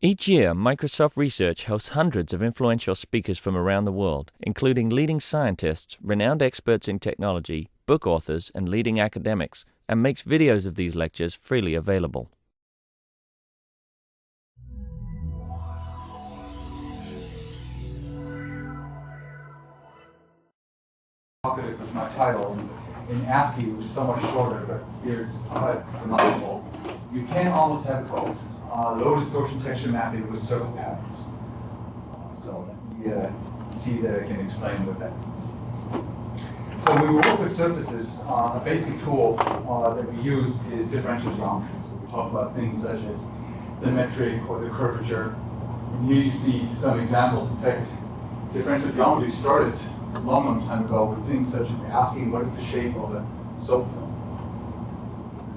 Each year, Microsoft Research hosts hundreds of influential speakers from around the world, including leading scientists, renowned experts in technology, book authors, and leading academics, and makes videos of these lectures freely available. Talkative was my title. In ASCII, it was so much shorter, but here it's quite remarkable. You can almost have both. Low distortion texture mapping with circle patterns. So let me see that I can explain what that means. So when we work with surfaces, a basic tool that we use is differential geometry. So we talk about things such as the metric or the curvature. And here you see some examples. In fact, differential geometry started a long time ago with things such as asking what is the shape of a soap film.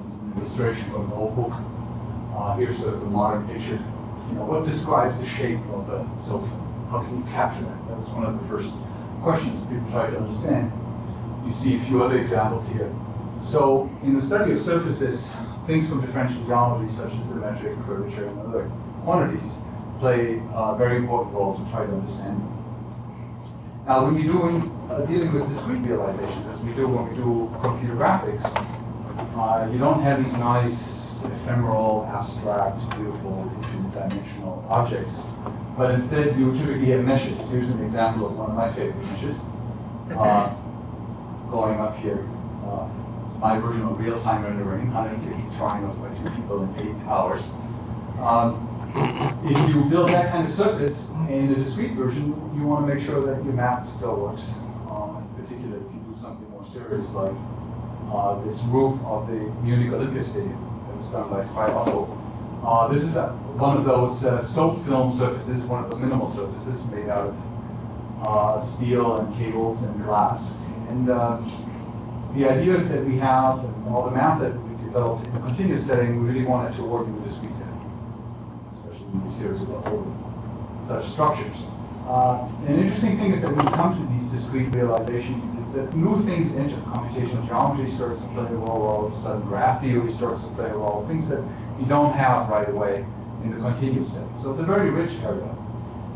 This is an illustration from an old book. Here's sort of a modern picture. What describes the shape of a soap film? How can you capture that? That was one of the first questions people tried to understand. You see a few other examples here. So in the study of surfaces, things from differential geometry such as the metric, curvature, and other quantities play a very important role to try to understand them. Now, when you're dealing with discrete realizations, as we do when we do computer graphics, you don't have these nice, ephemeral, abstract, beautiful, infinite-dimensional objects, but instead you typically have meshes. Here's an example of one of my favorite meshes. Going up here, it's my version of real-time rendering, 160 triangles by 2 people in 8 hours. If you build that kind of surface in a discrete version, you want to make sure that your math still works. In particular, if you do something more serious like this roof of the Munich Olympia Stadium that was done by Frei Otto. This is one of those soap film surfaces, one of those minimal surfaces made out of steel and cables and glass. And the ideas that we have and all the math that we developed in a continuous setting, we really wanted to work in the discrete setting. Series about such structures. An interesting thing is that when you come to these discrete realizations is that new things enter. Computational geometry starts to play a role, all of a sudden graph theory starts to play a role, things that you don't have right away in the continuous setting. So it's a very rich area.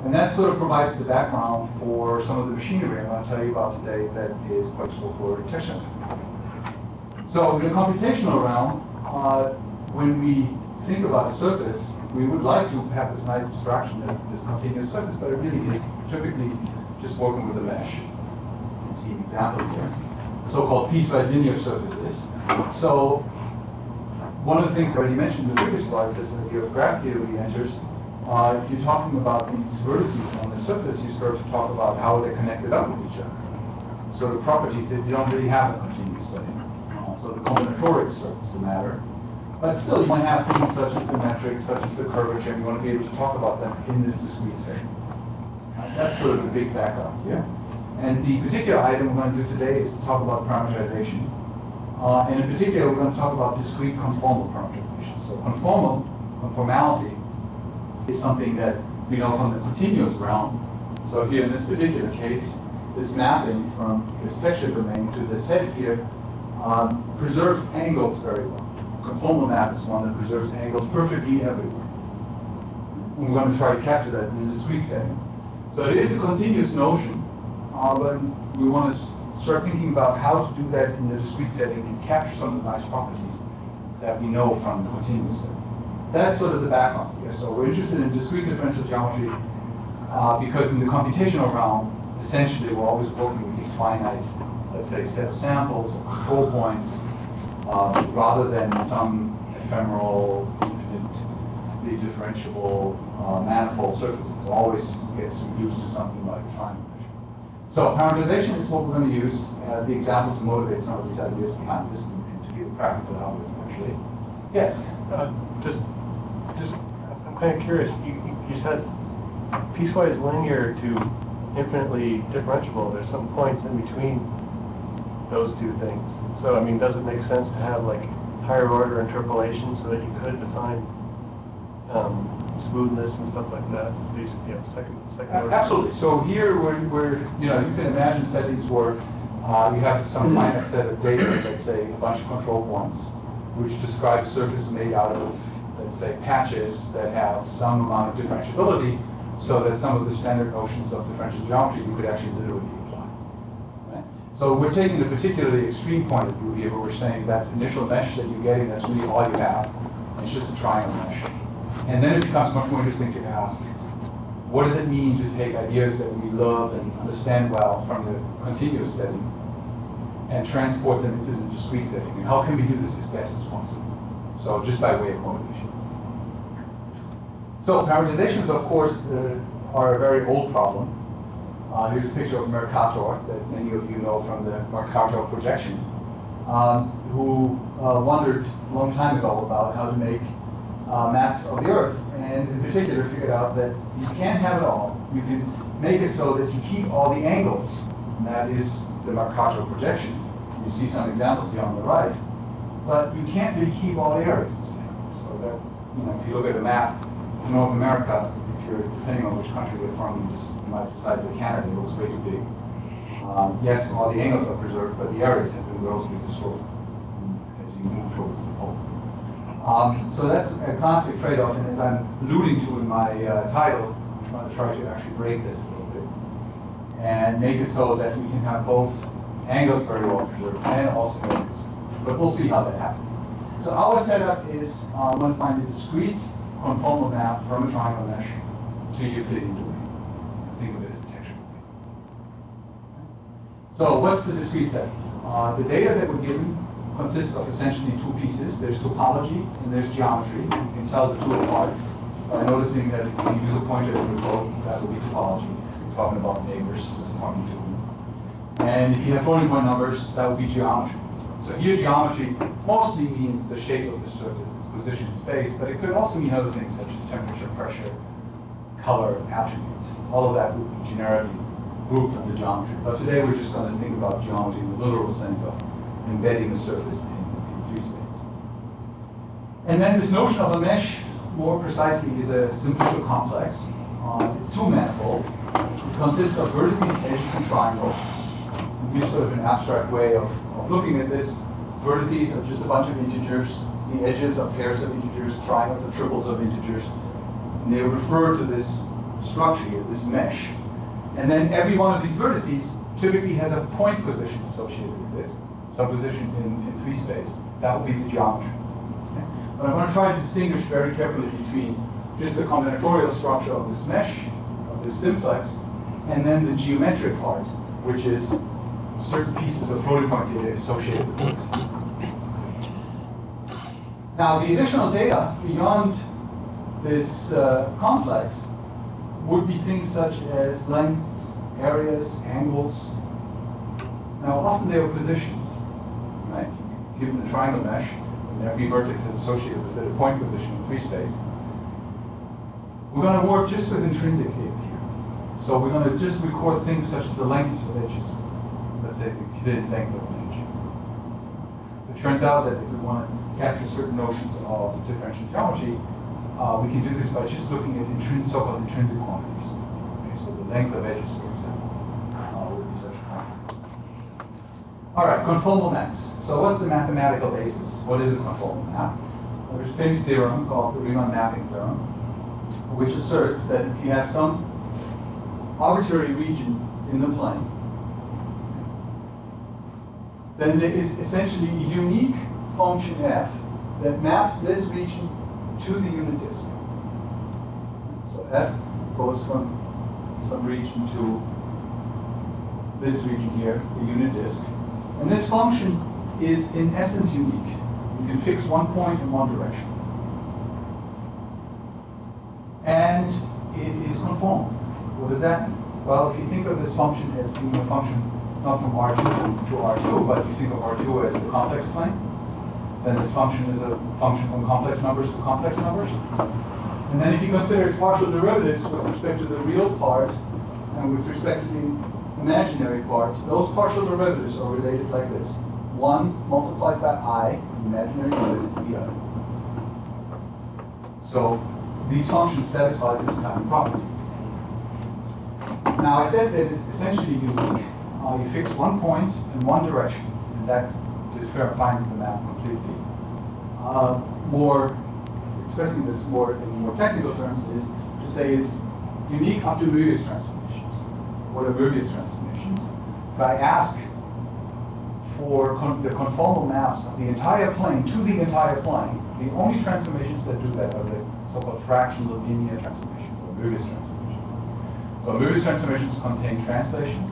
And that sort of provides the background for some of the machinery I'm going to tell you about today that is quite useful for detection. So in the computational realm, when we think about a surface, we would like to have this nice abstraction that's this continuous surface, but it really is typically just working with a mesh. You can see an example here. So-called piecewise linear surfaces. So one of the things I already mentioned in the previous slide, this idea of graph theory enters. If you're talking about these vertices on the surface, you start to talk about how they're connected up with each other. So the properties that you don't really have in a continuous setting. So the combinatorics starts to matter. But still, you might have things such as the metric, such as the curvature, and you want to be able to talk about them in this discrete setting. That's sort of the big background here. And the particular item we're going to do today is to talk about parameterization. And in particular, we're going to talk about discrete conformal parameterization. So conformality is something that we know from the continuous realm. So here in this particular case, this mapping from this texture domain to this head here preserves angles very well. Conformal map is one that preserves angles perfectly everywhere. We're going to try to capture that in a discrete setting. So it is a continuous notion, but we want to start thinking about how to do that in the discrete setting and capture some of the nice properties that we know from the continuous setting. That's sort of the background here. So we're interested in discrete differential geometry because in the computational realm, essentially we're always working with these finite, let's say, set of samples or control points, rather than some ephemeral, infinitely differentiable manifold surfaces. It always gets reduced to something like a triangle measure. So parameterization is what we're going to use as the example to motivate some of these ideas behind this and to give a practical algorithm, actually. Yes? I'm kind of curious. You said piecewise linear to infinitely differentiable. There's some points in between those two things. So, I mean, does it make sense to have like higher order interpolation so that you could define smoothness and stuff like that? These, second order. Absolutely. So here, we're you can imagine settings where you have some finite set of data, let's say a bunch of control points, which describe a surface made out of let's say, patches that have some amount of differentiability, so that some of the standard notions of differential geometry you could actually literally apply. Right? So we're taking a particularly extreme point of view here, where we're saying that initial mesh that you're getting, that's really all you have, and it's just a triangle mesh. And then it becomes much more interesting to ask, what does it mean to take ideas that we love and understand well from the continuous setting and transport them into the discrete setting? And how can we do this as best as possible? So just by way of motivation. So parameterizations, of course, are a very old problem. Here's a picture of Mercator that many of you know from the Mercator projection, who wondered a long time ago about how to make maps of the Earth, and in particular figured out that you can't have it all. You can make it so that you keep all the angles, and that is the Mercator projection. You see some examples here on the right, but you can't really keep all the areas the same. So that, if you look at a map of North America, if you're, depending on which country you're from, you might decide that Canada looks way too big. Yes, all the angles are preserved, but the areas have been grossly destroyed as you move towards the pole. So that's a classic trade-off, and as I'm alluding to in my title, I'm going to try to actually break this a little bit and make it so that we can have both angles very well preserved and also areas. But we'll see how that happens. So our setup is I'm going to find a discrete conformal map from a triangle mesh to Euclidean domain. Think of it as a texture domain. So what's the discrete set? The data that we're given consists of essentially two pieces. There's topology and there's geometry. You can tell the two apart by noticing that if you use a pointer in the code, that would be topology. We're talking about neighbors, who's pointing to them. And if you have floating point numbers, that would be geometry. So here geometry mostly means the shape of the surface, its position in space, but it could also mean other things such as temperature, pressure, color, attributes. All of that would be generically grouped under geometry. But today we're just going to think about geometry in the literal sense of embedding the surface in 3 space. And then this notion of a mesh, more precisely, is a simple complex. It's two-manifold. It consists of vertices, edges, and triangles. Here's sort of an abstract way of looking at this. Vertices are just a bunch of integers. The edges are pairs of integers. Triangles are triples of integers. And they refer to this structure here, this mesh. And then every one of these vertices typically has a point position associated with it. Some position in 3 space. That would be the geometry. Okay? But I'm going to try to distinguish very carefully between just the combinatorial structure of this mesh, of this simplex, and then the geometric part, which is certain pieces of floating point data associated with this. Now, the additional data beyond this complex would be things such as lengths, areas, angles. Now, often they are positions, right? Given the triangle mesh, and every vertex is associated with a point position in 3 space. We're going to work just with intrinsic data here. So we're going to just record things such as the lengths of edges. Let's say the Euclidean length of an edge. It turns out that if we want to capture certain notions of differential geometry, we can do this by just looking at so-called intrinsic quantities. Okay, so the length of edges, for example, would be such a quantity. All right, conformal maps. So what's the mathematical basis? What is a conformal map? Well, there's a famous theorem called the Riemann mapping theorem, which asserts that if you have some arbitrary region in the plane, then there is essentially a unique function f that maps this region to the unit disk. So f goes from some region to this region here, the unit disk. And this function is in essence unique. You can fix one point in one direction. And it is conformal. What does that mean? Well, if you think of this function as being a function not from R2 to R2, but you think of R2 as the complex plane, then this function is a function from complex numbers to complex numbers. And then if you consider its partial derivatives with respect to the real part and with respect to the imaginary part, those partial derivatives are related like this. One multiplied by I, the imaginary unit, is the other. So these functions satisfy this kind of property. Now I said that it's essentially unique. You fix one point in one direction, and that defines the map completely. More expressing this more in more technical terms is to say it's unique up to Möbius transformations. What are Möbius transformations? If I ask for the conformal maps of the entire plane to the entire plane, the only transformations that do that are the so-called fractional linear transformations, or Möbius transformations. So Möbius transformations contain translations,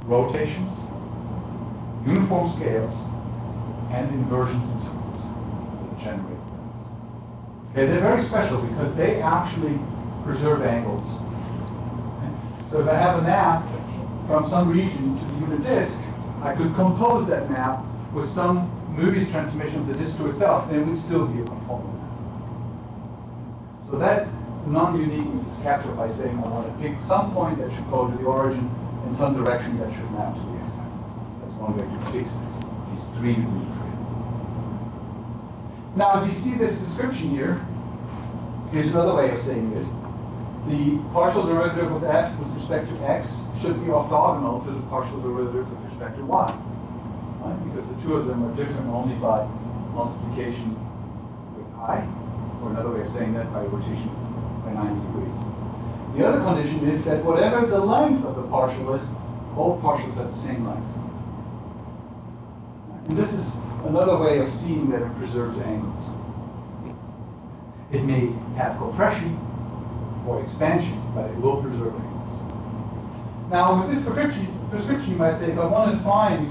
rotations, uniform scales, and inversions in circles that generate values. Okay, they're very special because they actually preserve angles. Okay? So if I have a map from some region to the unit disk, I could compose that map with some Möbius transformation of the disk to itself, and it would still be a conformal map. So that non-uniqueness is captured by saying I want to pick some point that should go to the origin and some direction that should map to the x-axis. That's one way to fix this, these three degree freedom. Now, if you see this description here, here's another way of saying it. The partial derivative of f with respect to x should be orthogonal to the partial derivative with respect to y. Right? Because the two of them are different only by multiplication with I, or another way of saying that by rotation by 90 degrees. The other condition is that whatever the length of the partial is, both partials have the same length. And this is another way of seeing that it preserves angles. It may have compression or expansion, but it will preserve angles. Now, with this prescription, you might say, if I want to find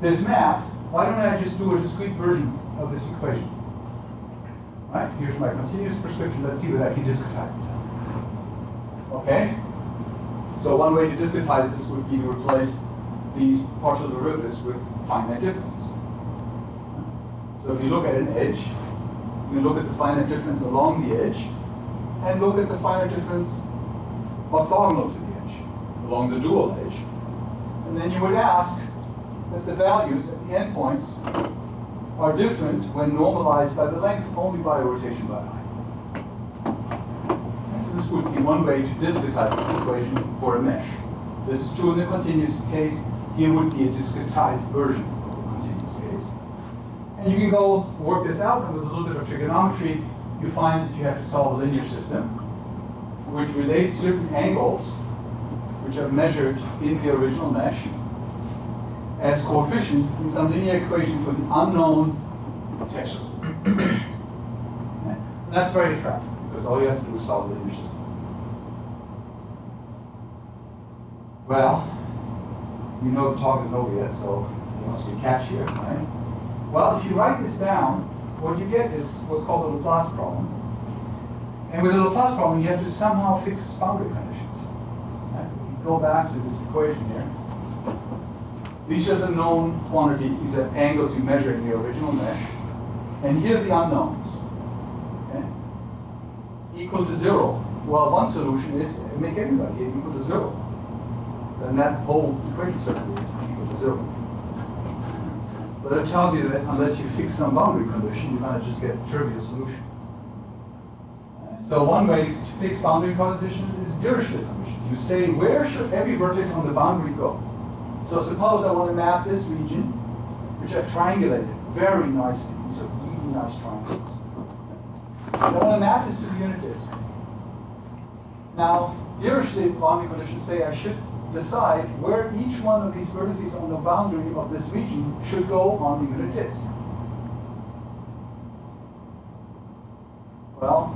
this map, why don't I just do a discrete version of this equation? Right? Here's my continuous prescription. Let's see whether I can discretize this out. Okay? So one way to discretize this would be to replace these partial derivatives with finite differences. So if you look at an edge, you look at the finite difference along the edge, and look at the finite difference orthogonal to the edge, along the dual edge. And then you would ask that the values at the endpoints are different when normalized by the length only by a rotation by I. And so this would be one way to discretize this equation for a mesh. This is true in the continuous case. Here would be a discretized version of the continuous case. And you can go work this out, and with a little bit of trigonometry, you find that you have to solve a linear system which relates certain angles which are measured in the original mesh as coefficients in some linear equation for the unknown texture. And that's very attractive because all you have to do is solve a linear system. Well, you know the talk isn't over yet, so there must be a catch here, right? Well, if you write this down, what you get is what's called a Laplace problem. And with a Laplace problem, you have to somehow fix boundary conditions. Right? You go back to this equation here. These are the known quantities. These are angles you measure in the original mesh. And here are the unknowns. Okay? Equal to 0. Well, one solution is make everybody equal to 0. Then that whole equation circle is equal to 0. But it tells you that unless you fix some boundary condition, you're going to just get a trivial solution. So one way to fix boundary conditions is Dirichlet conditions. You say, where should every vertex on the boundary go? So suppose I want to map this region, which I've triangulated very nicely. These are really nice triangles. I want to map this to the unit disk. Now, Dirichlet boundary conditions say I should decide where each one of these vertices on the boundary of this region should go on the unit disk. Well,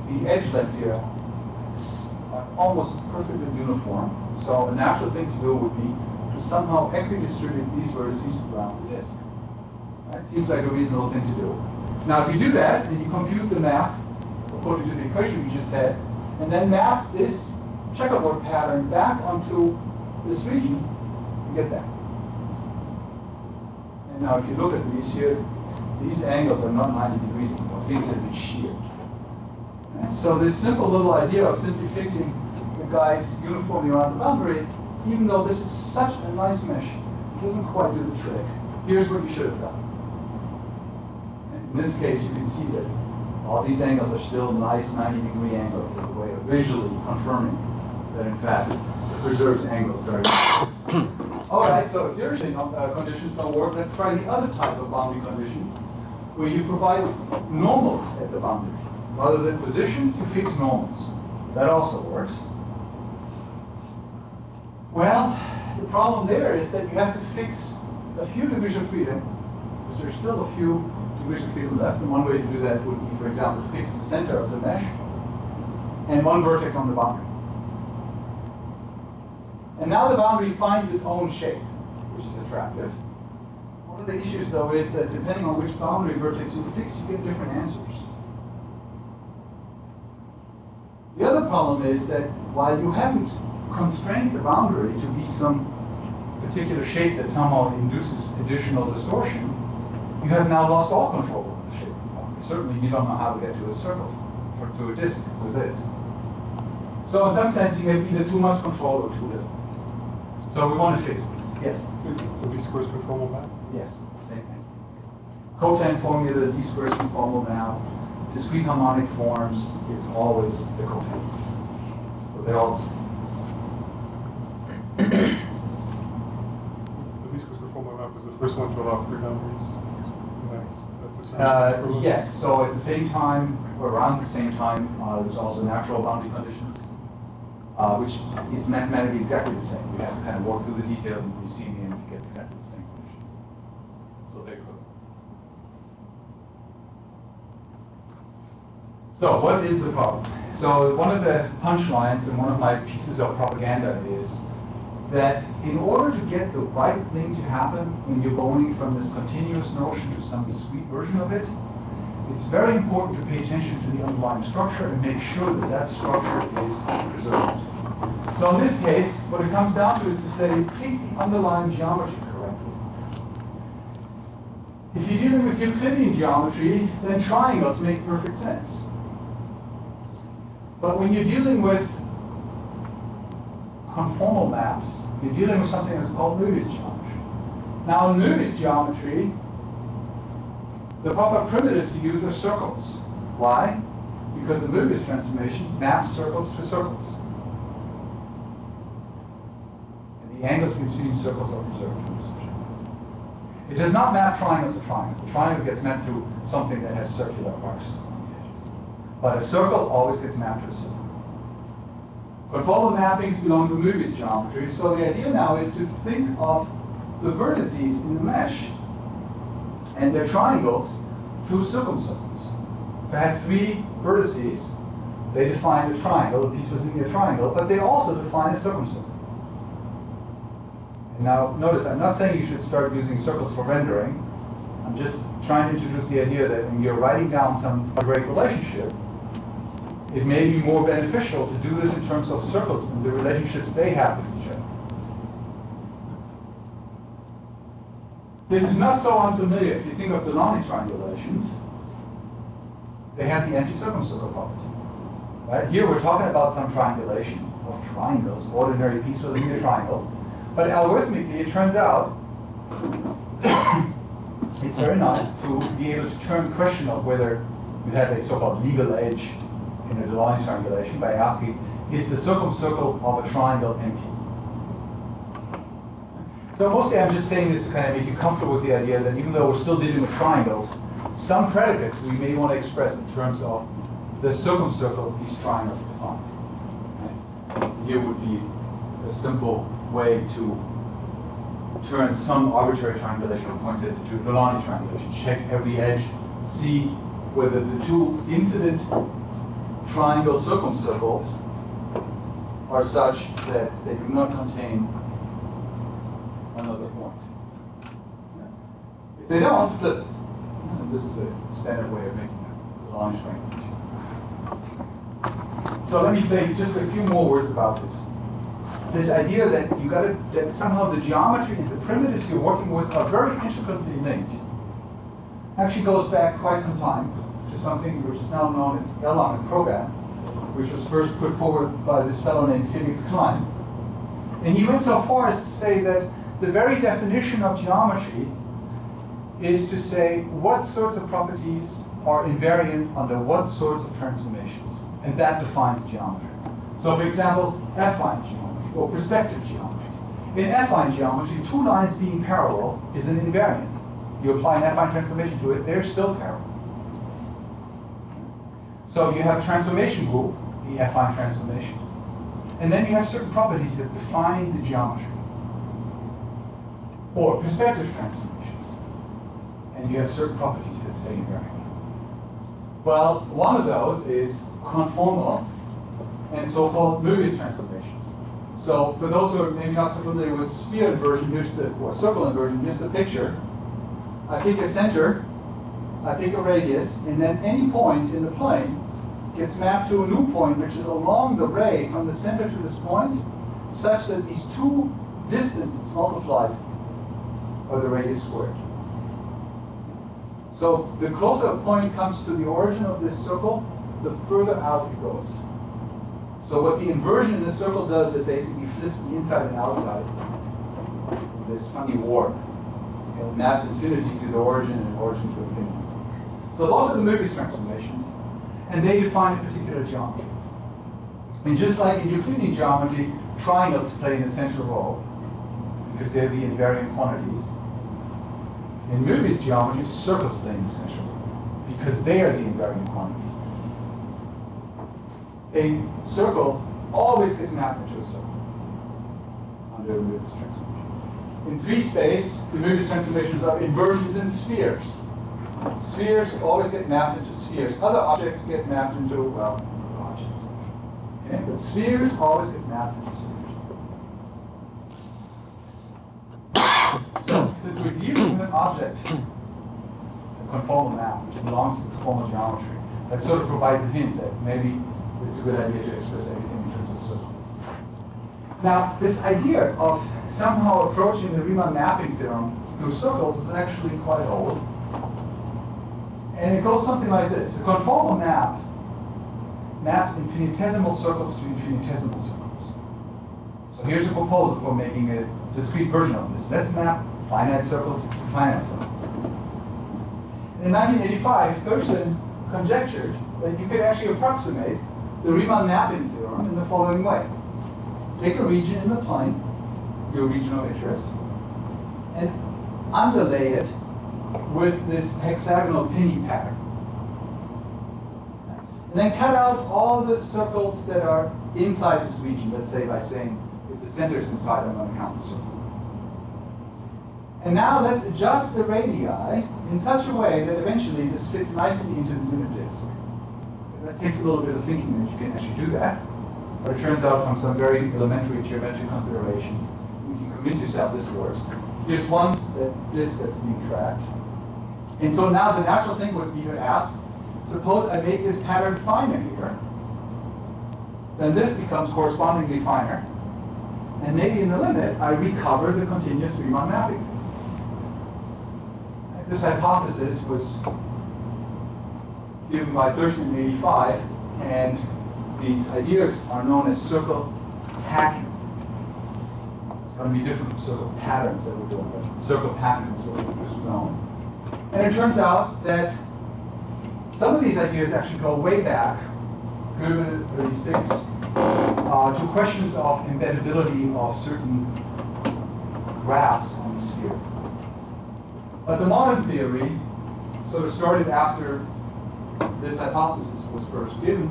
the edge lengths here are almost perfectly uniform. So a natural thing to do would be to somehow equidistribute these vertices around the disk. That seems like a reasonable thing to do. Now, if you do that, then you compute the map according to the equation we just had, and then map this checkerboard pattern back onto this region, you get that. And now if you look at these here, these angles are not 90 degrees anymore. Things have been sheared. And so this simple little idea of simply fixing the guys uniformly around the boundary, even though this is such a nice mesh, it doesn't quite do the trick. Here's what you should have done. And in this case, you can see that all these angles are still nice 90-degree angles as a way of visually confirming that in fact it preserves angles very well. All right, so if Dirichlet conditions don't work, let's try the other type of boundary conditions, where you provide normals at the boundary. Rather than positions, you fix normals. That also works. Well, the problem there is that you have to fix a few degrees of freedom, because there's still a few degrees of freedom left. And one way to do that would be, for example, to fix the center of the mesh and one vertex on the boundary. And now the boundary finds its own shape, which is attractive. One of the issues, though, is that depending on which boundary vertex you fix, you get different answers. The other problem is that while you haven't constrained the boundary to be some particular shape that somehow induces additional distortion, you have now lost all control over the shape of the boundary. Certainly, you don't know how to get to a circle or to a disk with this. So in some sense, you have either too much control or too little. So we want to fix this. Yes? So is this the least squares conformal map? Yes, same thing. Cotangent formula, D-squares conformal map, discrete harmonic forms, it's always the cotangent. So they're all the same. The least squares conformal map was the first one to allow free boundaries. That's a yes, so at the same time, or around the same time, there's also natural boundary conditions, which is mathematically exactly the same. We have to kind of walk through the details, and you see in the end you get exactly the same conditions. So they're good. So what is the problem? So one of the punchlines in one of my pieces of propaganda is that in order to get the right thing to happen when you're going from this continuous notion to some discrete version of it, it's very important to pay attention to the underlying structure and make sure that that structure is preserved. So in this case, what it comes down to is to say, treat the underlying geometry correctly. If you're dealing with Euclidean geometry, then triangles make perfect sense. But when you're dealing with conformal maps, you're dealing with something that's called Möbius geometry. Now in Möbius geometry, the proper primitives to use are circles. Why? Because the Möbius transformation maps circles to circles. And the angles between circles are preserved in this way. It does not map triangles to triangles. The triangle gets mapped to something that has circular arcs on the edges. But a circle always gets mapped to a circle. Conformal mappings belong to Möbius geometry, so the idea now is to think of the vertices in the mesh and their triangles through circumcircles. If I had three vertices, they define a triangle, a piece within a triangle, but they also define a circumcircle. And now notice, I'm not saying you should start using circles for rendering. I'm just trying to introduce the idea that when you're writing down some algebraic relationship, it may be more beneficial to do this in terms of circles and the relationships they have with each other. This is not so unfamiliar. If you think of Delaunay triangulations, they have the anti-circumcircle property. Right? Here we're talking about some triangulation of triangles, ordinary piece with linear triangles. But algorithmically, it turns out it's very nice to be able to turn the question of whether you have a so-called legal edge in a Delaunay triangulation by asking, is the circumcircle of a triangle empty? So mostly I'm just saying this to kind of make you comfortable with the idea that even though we're still dealing with triangles, some predicates we may want to express in terms of the circumcircles these triangles define. Right? Here would be a simple way to turn some arbitrary triangulation of points into a Delaunay triangulation. Check every edge, see whether the two incident triangle circumcircles are such that they do not contain another point. If they don't, flip it. And this is a standard way of making a Delaunay triangulation. So let me say just a few more words about this. This idea that that somehow the geometry and the primitives you're working with are very intricately linked actually goes back quite some time to something which is now known as Erlangen program, which was first put forward by this fellow named Felix Klein. And he went so far as to say that the very definition of geometry is to say what sorts of properties are invariant under what sorts of transformations. And that defines geometry. So for example, affine geometry or perspective geometry. In affine geometry, two lines being parallel is an invariant. you apply an affine transformation to it, they're still parallel. So you have a transformation group, the affine transformations. And then you have certain properties that define the geometry. Or perspective transformations. And you have certain properties that say invariant. Well, one of those is conformal and so-called Möbius transformations. So for those who are maybe not so familiar with sphere inversion, or circle inversion, here's the picture. I pick a center, I pick a radius, and then any point in the plane gets mapped to a new point, which is along the ray from the center to this point, such that these two distances multiplied by the radius squared. So the closer a point comes to the origin of this circle, the further out it goes. So what the inversion in the circle does, it basically flips the inside and outside. This funny warp. It maps infinity to the origin and origin to infinity. So those are the Möbius transformations, and they define a particular geometry. And just like in Euclidean geometry, triangles play an essential role because they're the invariant quantities. In Möbius geometry, circles play an essential role because they are the invariant quantities. A circle always gets mapped into a circle under a Möbius transformation. In 3 space, the Möbius transformations are inversions in spheres. Spheres always get mapped into spheres. Other objects get mapped into, well, objects. Okay? But spheres always get mapped into spheres. So, since we're dealing with an object, a conformal map, which belongs to its formal geometry, that sort of provides a hint that maybe it's a good idea to express everything in terms of circles. Now, this idea of somehow approaching the Riemann mapping theorem through circles is actually quite old. And it goes something like this. A conformal map maps infinitesimal circles to infinitesimal circles. So here's a proposal for making a discrete version of this. Let's map finite circles to finite circles. In 1985, Thurston conjectured that you could actually approximate the Riemann mapping theorem in the following way. Take a region in the plane, your region of interest, and underlay it with this hexagonal pinning pattern. And then cut out all the circles that are inside this region, let's say by saying, if the center is inside, I'm going to count the circle. And now let's adjust the radii in such a way that eventually this fits nicely into the unit disk. That takes a little bit of thinking that you can actually do that. But it turns out from some very elementary geometric considerations, you can convince yourself this works. Here's one disk that's being tracked. And so now the natural thing would be to ask, suppose I make this pattern finer here, then this becomes correspondingly finer. And maybe in the limit, I recover the continuous Riemann mapping. This hypothesis was given by Thurston in 85, and these ideas are known as circle hacking. It's going to be different from circle patterns that we're doing, but circle hacking is what is known. And it turns out that some of these ideas actually go way back, Möbius 36, to questions of embeddability of certain graphs on the sphere. But the modern theory sort of started after this hypothesis was first given.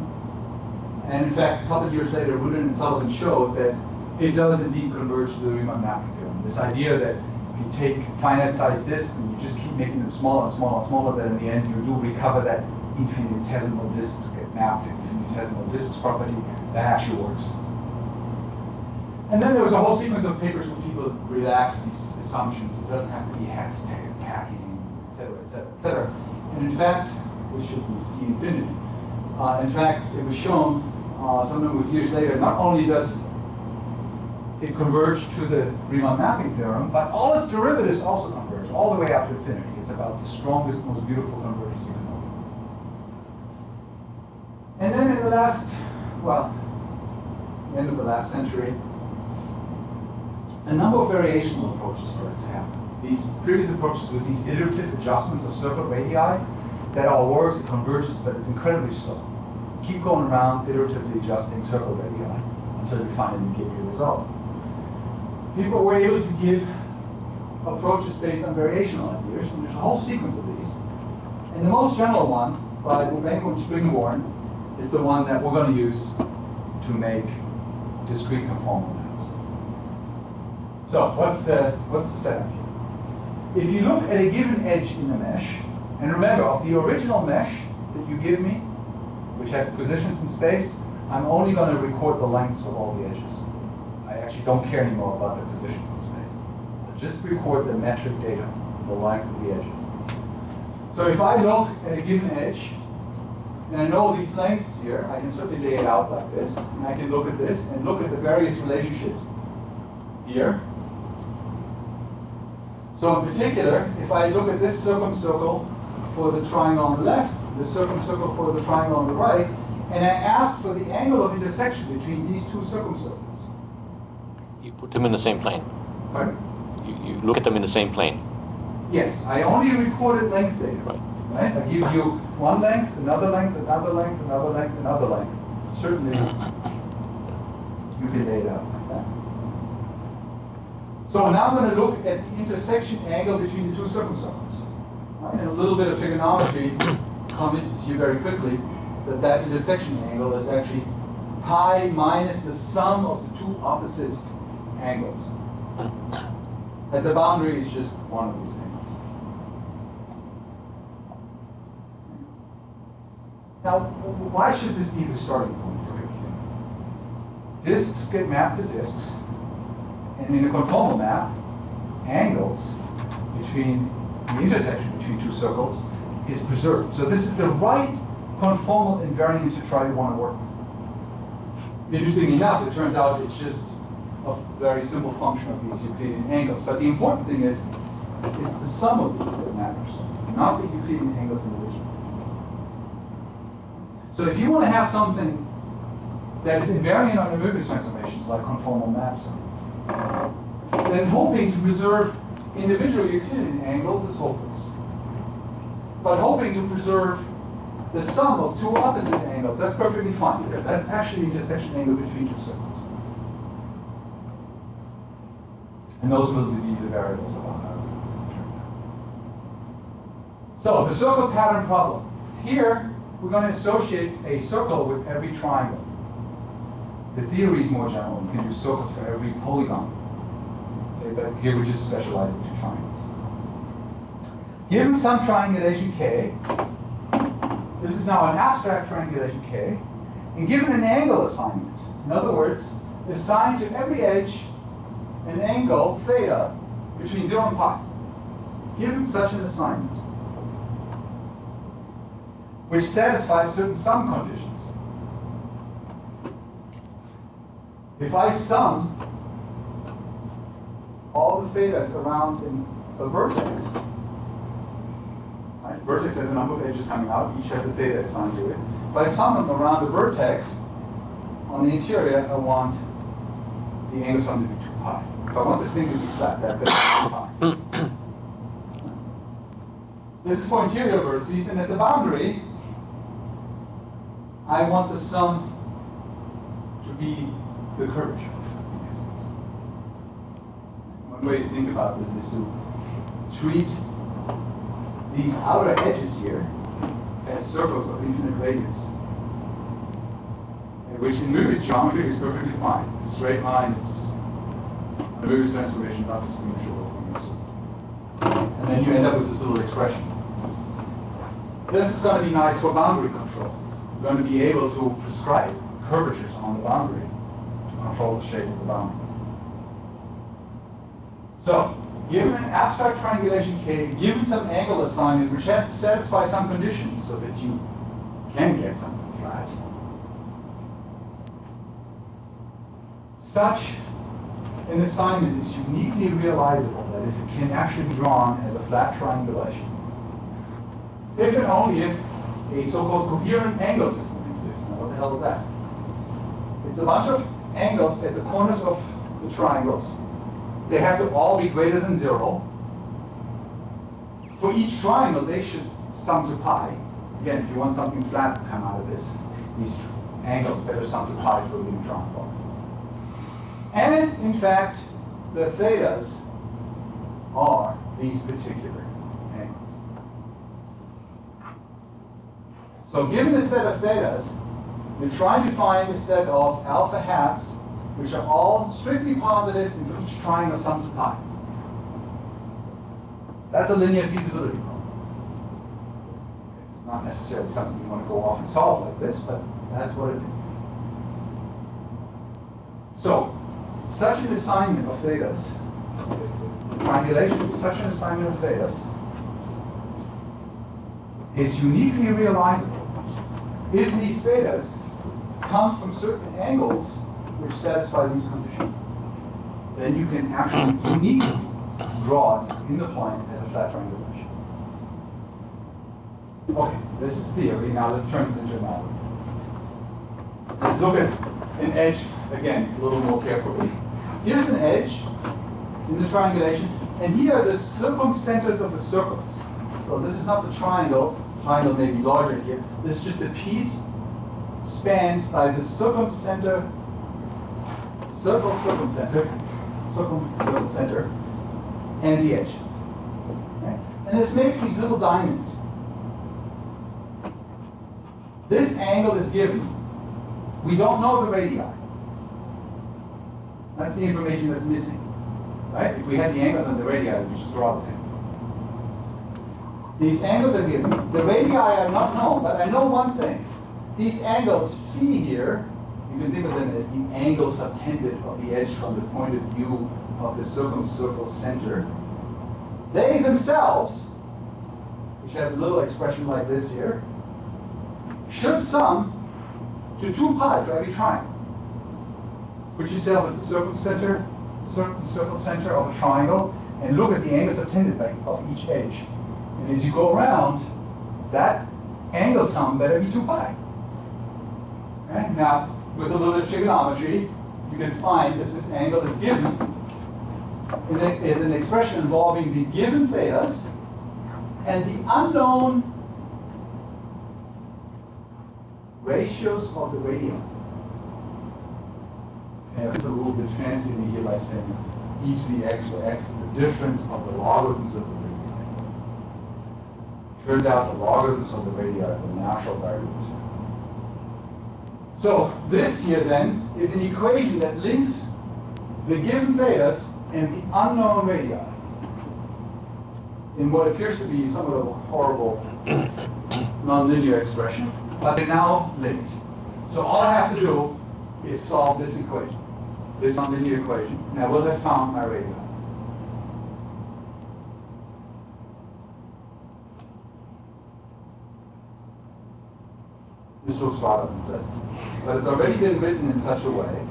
And in fact, a couple of years later, Rudin and Sullivan showed that it does indeed converge to the Riemann mapping theorem. This idea that if you take finite-sized disks and you just keep making them smaller and smaller and smaller, that in the end you do recover that infinitesimal disks get mapped to infinitesimal disks property, that actually works. And then there was a whole sequence of papers where people relaxed these assumptions. It doesn't have to be hex packing, et cetera, et cetera, et cetera. And in fact, this should be C infinity. In fact, it was shown some number of years later, not only does it converge to the Riemann mapping theorem, but all its derivatives also converge all the way up to infinity. It's about the strongest, most beautiful convergence you can know. And then in the last, well, end of the last century, a number of variational approaches started to happen. These previous approaches with these iterative adjustments of circle radii, that all works, it converges, but it's incredibly slow. Keep going around iteratively adjusting circle radii until you finally get your result. People were able to give approaches based on variational ideas, and there's a whole sequence of these. And the most general one, by Möbius and Springborn, is the one that we're going to use to make discrete conformal maps. So what's the setup here? If you look at a given edge in the mesh, and remember, of the original mesh that you give me, which had positions in space, I'm only going to record the lengths of all the edges. I actually don't care anymore about the positions in space. I'll just record the metric data, the length of the edges. So if I look at a given edge, and I know these lengths here, I can certainly lay it out like this, and I can look at this and look at the various relationships here. So in particular, if I look at this circumcircle for the triangle on the left, the circumcircle for the triangle on the right, and I ask for the angle of intersection between these two circumcircles. You put them in the same plane. Pardon? You look at them in the same plane. Yes, I only recorded length data. Right? I give you one length, another length, another length, another length, another length. Certainly, you can lay it out like that. So now I'm going to look at the intersection angle between the two circumcircles. Right? And a little bit of trigonometry convinces you very quickly that that intersection angle is actually pi minus the sum of the two opposite angles. At the boundary, it's just one of these angles. Now, why should this be the starting point for everything? Disks get mapped to disks, and in a conformal map, angles between the intersection between two circles is preserved. So this is the right conformal invariant to try to want to work with. Interestingly enough, it turns out it's just a very simple function of these Euclidean angles. But the important thing is, it's the sum of these that matters, not the Euclidean angles individually. So if you want to have something that is invariant under Möbius transformations, like conformal maps, then hoping to preserve individual Euclidean angles is hopeless. But hoping to preserve the sum of two opposite angles, that's perfectly fine, because that's actually the intersection angle between two circles. And those will be the variables of our algorithm, as it turns out. So, the circle pattern problem. Here, we're going to associate a circle with every triangle. The theory is more general. You can do circles for every polygon. Okay, but here we're just specializing to triangles. Given some triangulation K, this is now an abstract triangulation K, and given an angle assignment, in other words, assign to every edge an angle theta between 0 and pi, given such an assignment, which satisfies certain sum conditions. If I sum all the thetas around in a vertex, right? Vertex has a number of edges coming out, each has a theta assigned to it. If I sum them around the vertex, on the interior, I want the angle sum to be 2 pi. If I want this thing to be flat, that better be 2 pi. This is for interior vertices, and at the boundary, I want the sum to be the curvature. One way to think about this is to treat these outer edges here as circles of infinite radius, which in Möbius geometry is perfectly fine. A straight line is a Möbius transformation, not just exponential. And then you end up with this little expression. This is going to be nice for boundary control. We're going to be able to prescribe curvatures on the boundary to control the shape of the boundary. So, given an abstract triangulation K, given some angle assignment, which has to satisfy some conditions so that you can get something flat, such an assignment is uniquely realizable, that is, it can actually be drawn as a flat triangulation. If and only if a so-called coherent angle system exists. Now, what the hell is that? It's a bunch of angles at the corners of the triangles. They have to all be greater than 0. For each triangle, they should sum to pi. Again, if you want something flat to come out of this, these angles better sum to pi for being drawn for. And, in fact, the thetas are these particular angles. So given a set of thetas, we're trying to find a set of alpha hats which are all strictly positive and for each triangle sum to pi. That's a linear feasibility problem. It's not necessarily something you want to go off and solve like this, but that's what it is. So, such an assignment of thetas, triangulation with such an assignment of thetas, is uniquely realizable if these thetas come from certain angles which satisfy these conditions. Then you can actually uniquely draw it in the plane as a flat triangulation. Okay, this is theory. Now let's turn this into analogy. Let's look at an edge again a little more carefully. Here's an edge in the triangulation, and here are the circumcenters of the circles. So this is not the triangle. The triangle may be larger here. This is just a piece spanned by the circumcenter, circumcenter, and the edge. Okay? And this makes these little diamonds. This angle is given. We don't know the radii. That's the information that's missing. Right? If we had the angles and the radii, we just draw them. These angles are given. The radii are not known, but I know one thing. These angles phi here, you can think of them as the angle subtended of the edge from the point of view of the circumcircle center. They themselves, which have a little expression like this here, should sum to 2 pi for every triangle. Put yourself at the circle center of a triangle and look at the angles subtended of each edge. And as you go around, that angle sum better be 2 pi. Okay? Now, with a little bit of trigonometry, you can find that this angle is given is an expression involving the given thetas and the unknown ratios of the radii. And it's a little bit fancy in here by saying e to the x, where x is the difference of the logarithms of the radii. Turns out the logarithms of the radii are the natural variables. So this here then is an equation that links the given thetas and the unknown radii in what appears to be somewhat of a horrible nonlinear expression, but they're now linked. So all I have to do is solve this equation, this nonlinear equation, and I will have found my radii. This looks rather unpleasant, but it's already been written in such a way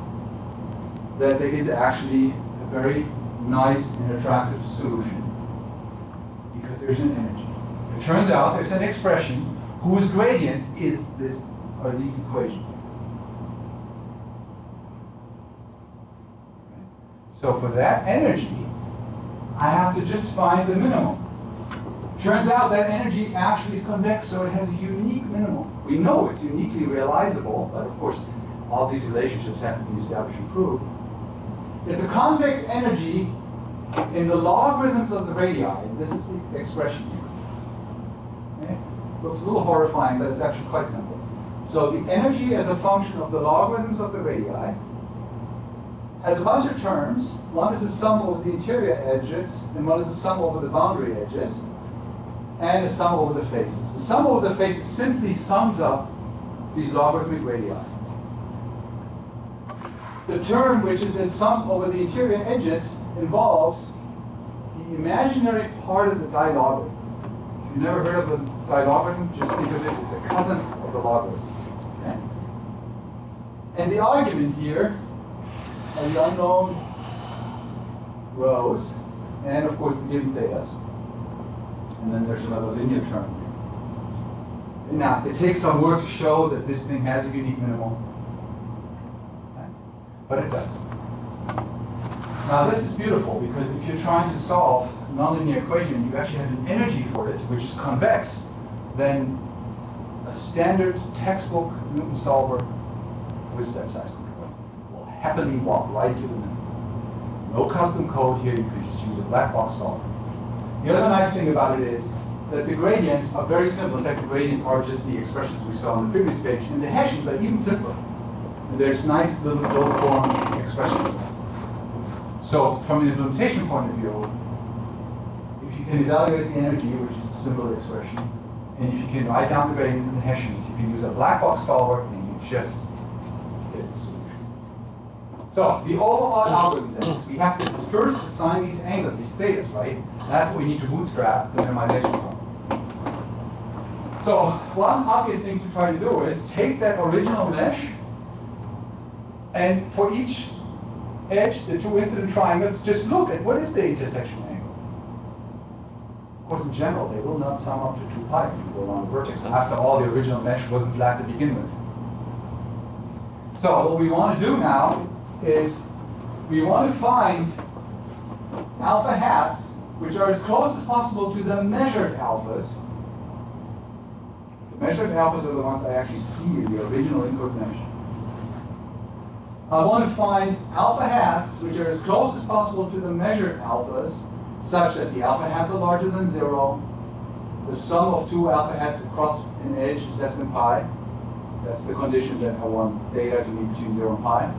that there is actually a very nice and attractive solution because there's an energy. It turns out there's an expression whose gradient is these equations. So for that energy, I have to just find the minimum. Turns out that energy actually is convex, so it has a unique minimum. We know it's uniquely realizable, but of course, all these relationships have to be established and proved. It's a convex energy in the logarithms of the radii. This is the expression here. Okay? Looks a little horrifying, but it's actually quite simple. So the energy as a function of the logarithms of the radii has a bunch of terms. One is the sum over the interior edges, and one is the sum over the boundary edges, and the sum over the faces. The sum over the faces simply sums up these logarithmic radii. The term which is in sum over the interior edges involves the imaginary part of the dilogarithm. If you've never heard of the dilogarithm, just think of it as a cousin of the logarithm. Okay? And the argument here are the unknown rows, and of course the given thetas. And then there's another linear term. Now, it takes some work to show that this thing has a unique minimum. But it does. Now this is beautiful because if you're trying to solve a nonlinear equation, you actually have an energy for it, which is convex, then a standard textbook Newton solver with step size control will happily walk right to the minimum. No custom code here, you can just use a black box solver. The other nice thing about it is that the gradients are very simple. In fact, the gradients are just the expressions we saw on the previous page, and the hashings are even simpler. And there's nice little closed form expressions. So from an implementation point of view, if you can evaluate the energy, which is a simple expression, and if you can write down the gradients and the hashings, you can use a black box solver and you just get the solution. So the overall algorithm then is we have to first assign these angles, these thetas, right? That's what we need to bootstrap the minimization from. So one obvious thing to try to do is take that original mesh, and for each edge, the two incident triangles, just look at what is the intersection angle. Of course, in general, they will not sum up to 2 pi if you go along the vertex. After all, the original mesh wasn't flat to begin with. So what we want to do now is we want to find alpha hats which are as close as possible to the measured alphas. The measured alphas are the ones I actually see in the original input mesh. I want to find alpha hats which are as close as possible to the measured alphas, such that the alpha hats are larger than 0. The sum of 2 alpha hats across an edge is less than pi. That's the condition that I want theta to be between 0 and pi.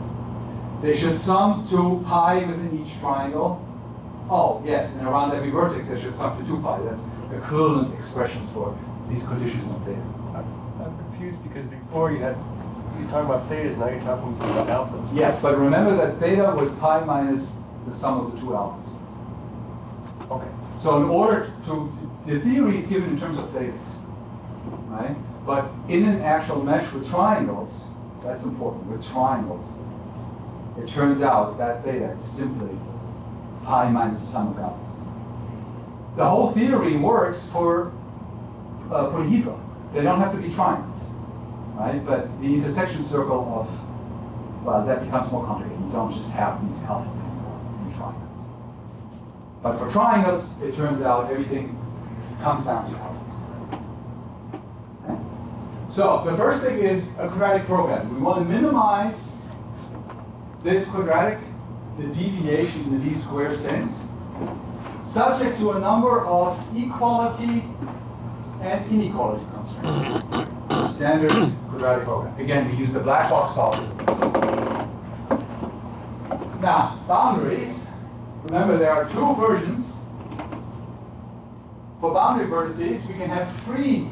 They should sum to pi within each triangle. Oh, yes, and around every vertex they should sum to 2 pi. That's equivalent expressions for these conditions of theta. I'm confused because before you're talking about thetas, now you're talking about alphas. Yes, but remember that theta was pi minus the sum of the 2 alphas. Okay. So in order the theory is given in terms of thetas, right? But in an actual mesh with triangles, that's important, with triangles, it turns out that theta is simply pi minus the sum of alphas. The whole theory works for polyhedron. They don't have to be triangles, right? But the intersection circle of, well, that becomes more complicated. You don't just have these alphas anymore in triangles. But for triangles, it turns out everything comes down to alphas. Okay? So the first thing is a quadratic program. We want to minimize this quadratic, the deviation in the d square sense, subject to a number of equality and inequality constraints. Standard quadratic program. Again, we use the black box solver. Now, boundaries. Remember, there are 2 versions. For boundary vertices, we can have free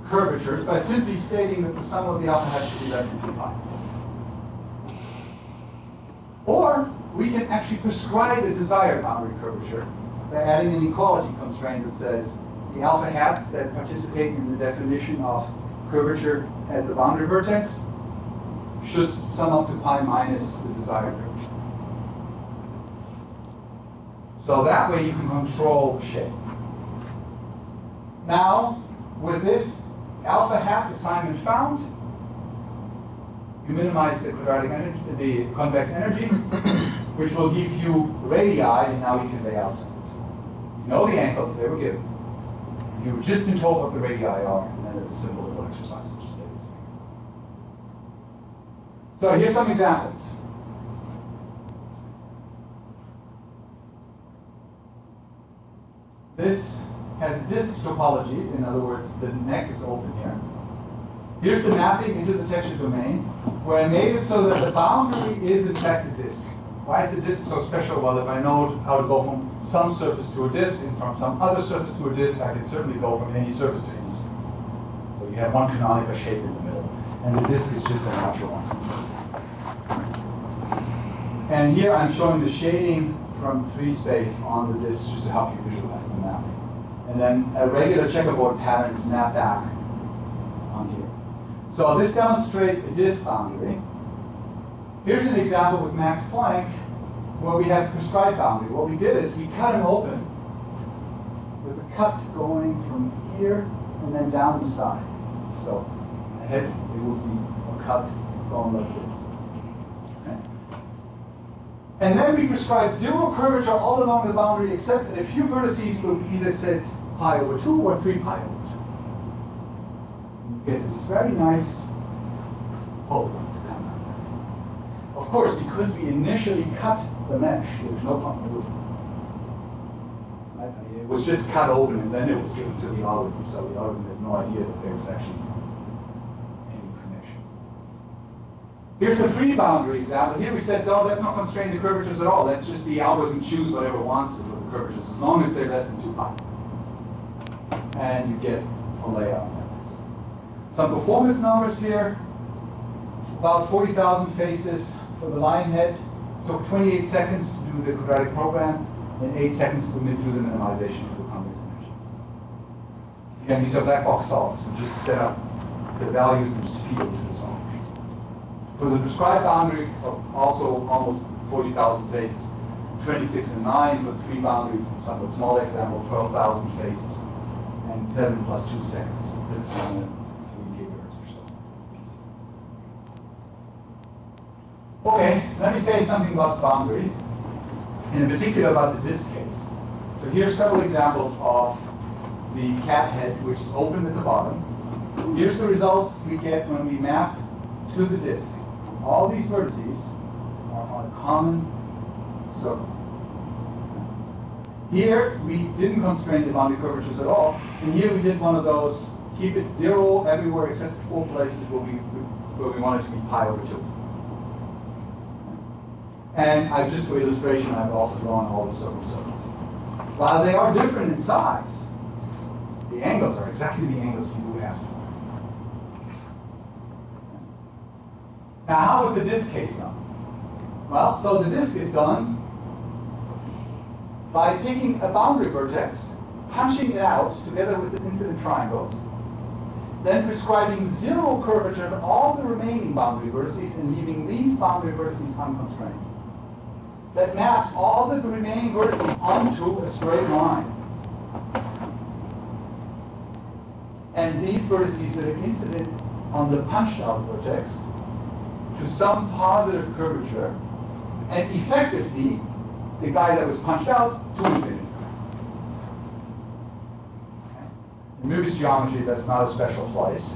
curvatures by simply stating that the sum of the alpha hats should be less than 2 pi. Or we can actually prescribe a desired boundary curvature by adding an equality constraint that says the alpha hats that participate in the definition of curvature at the boundary vertex should sum up to pi minus the desired curvature. So that way you can control the shape. Now, with this alpha hat assignment found, you minimize the quadratic energy, the convex energy, which will give you radii, and now you can lay out circles. You know the angles, they were given. You've just been told what the radii are, and then it's a simple little exercise to just stay the same. So here's some examples. This has disk topology, in other words, the neck is open here. Here's the mapping into the texture domain, where I made it so that the boundary is in fact a disk. Why is the disk so special? Well, if I know how to go from some surface to a disk and from some other surface to a disk, I can certainly go from any surface to any surface. So you have one canonical shape in the middle, and the disk is just a natural one. And here I'm showing the shading from 3 space on the disk just to help you visualize the mapping. And then a regular checkerboard pattern is mapped back on here. So this demonstrates a disk boundary. Here's an example with Max Planck where we have prescribed boundary. What we did is we cut him open with a cut going from here and then down the side. So ahead it would be a cut going like this. And then we prescribe 0 curvature all along the boundary, except that a few vertices will either set pi over 2 or 3 pi over 2. You get this very nice polygon to come out. Of course, because we initially cut the mesh, there's no continuity. It was just cut open and then it was given to the algorithm, so the algorithm had no idea that there was actually any connection. Here's the free boundary example. Here we said, no, let's not constrain the curvatures at all. Let's just the algorithm choose whatever it wants to for the curvatures, as long as they're less than 2 pi. And you get a layout like this. Some performance numbers here. About 40,000 faces for the line head. Took 28 seconds to do the quadratic program, and 8 seconds to do the minimization for the convex energy. Again, these are black box solves. We just set up the values and just feed them to the solver. For the prescribed boundary, also almost 40,000 faces. 26 and 9 for the free boundaries, somewhat smaller example, 12,000 faces, and 7 plus 2 seconds. This is on 3 gigahertz or so. Okay, let me say something about the boundary, and in particular about the disk case. So here's several examples of the cat head, which is open at the bottom. Here's the result we get when we map to the disk. All these vertices are on a common circle. Here, we didn't constrain the boundary curvatures at all, and here we did one of those, keep it 0 everywhere except 4 places where we want it to be pi over 2. And just for illustration, I've also drawn all the circumcircles. While they are different in size, the angles are exactly the angles you asked for. Now, how is the disk case done? Well, so the disk is done by picking a boundary vertex, punching it out together with its incident triangles, then prescribing 0 curvature to all the remaining boundary vertices and leaving these boundary vertices unconstrained. That maps all the remaining vertices onto a straight line. And these vertices that are incident on the punched out vertex to some positive curvature, and effectively the guy that was punched out to infinity. In Möbius geometry, that's not a special place.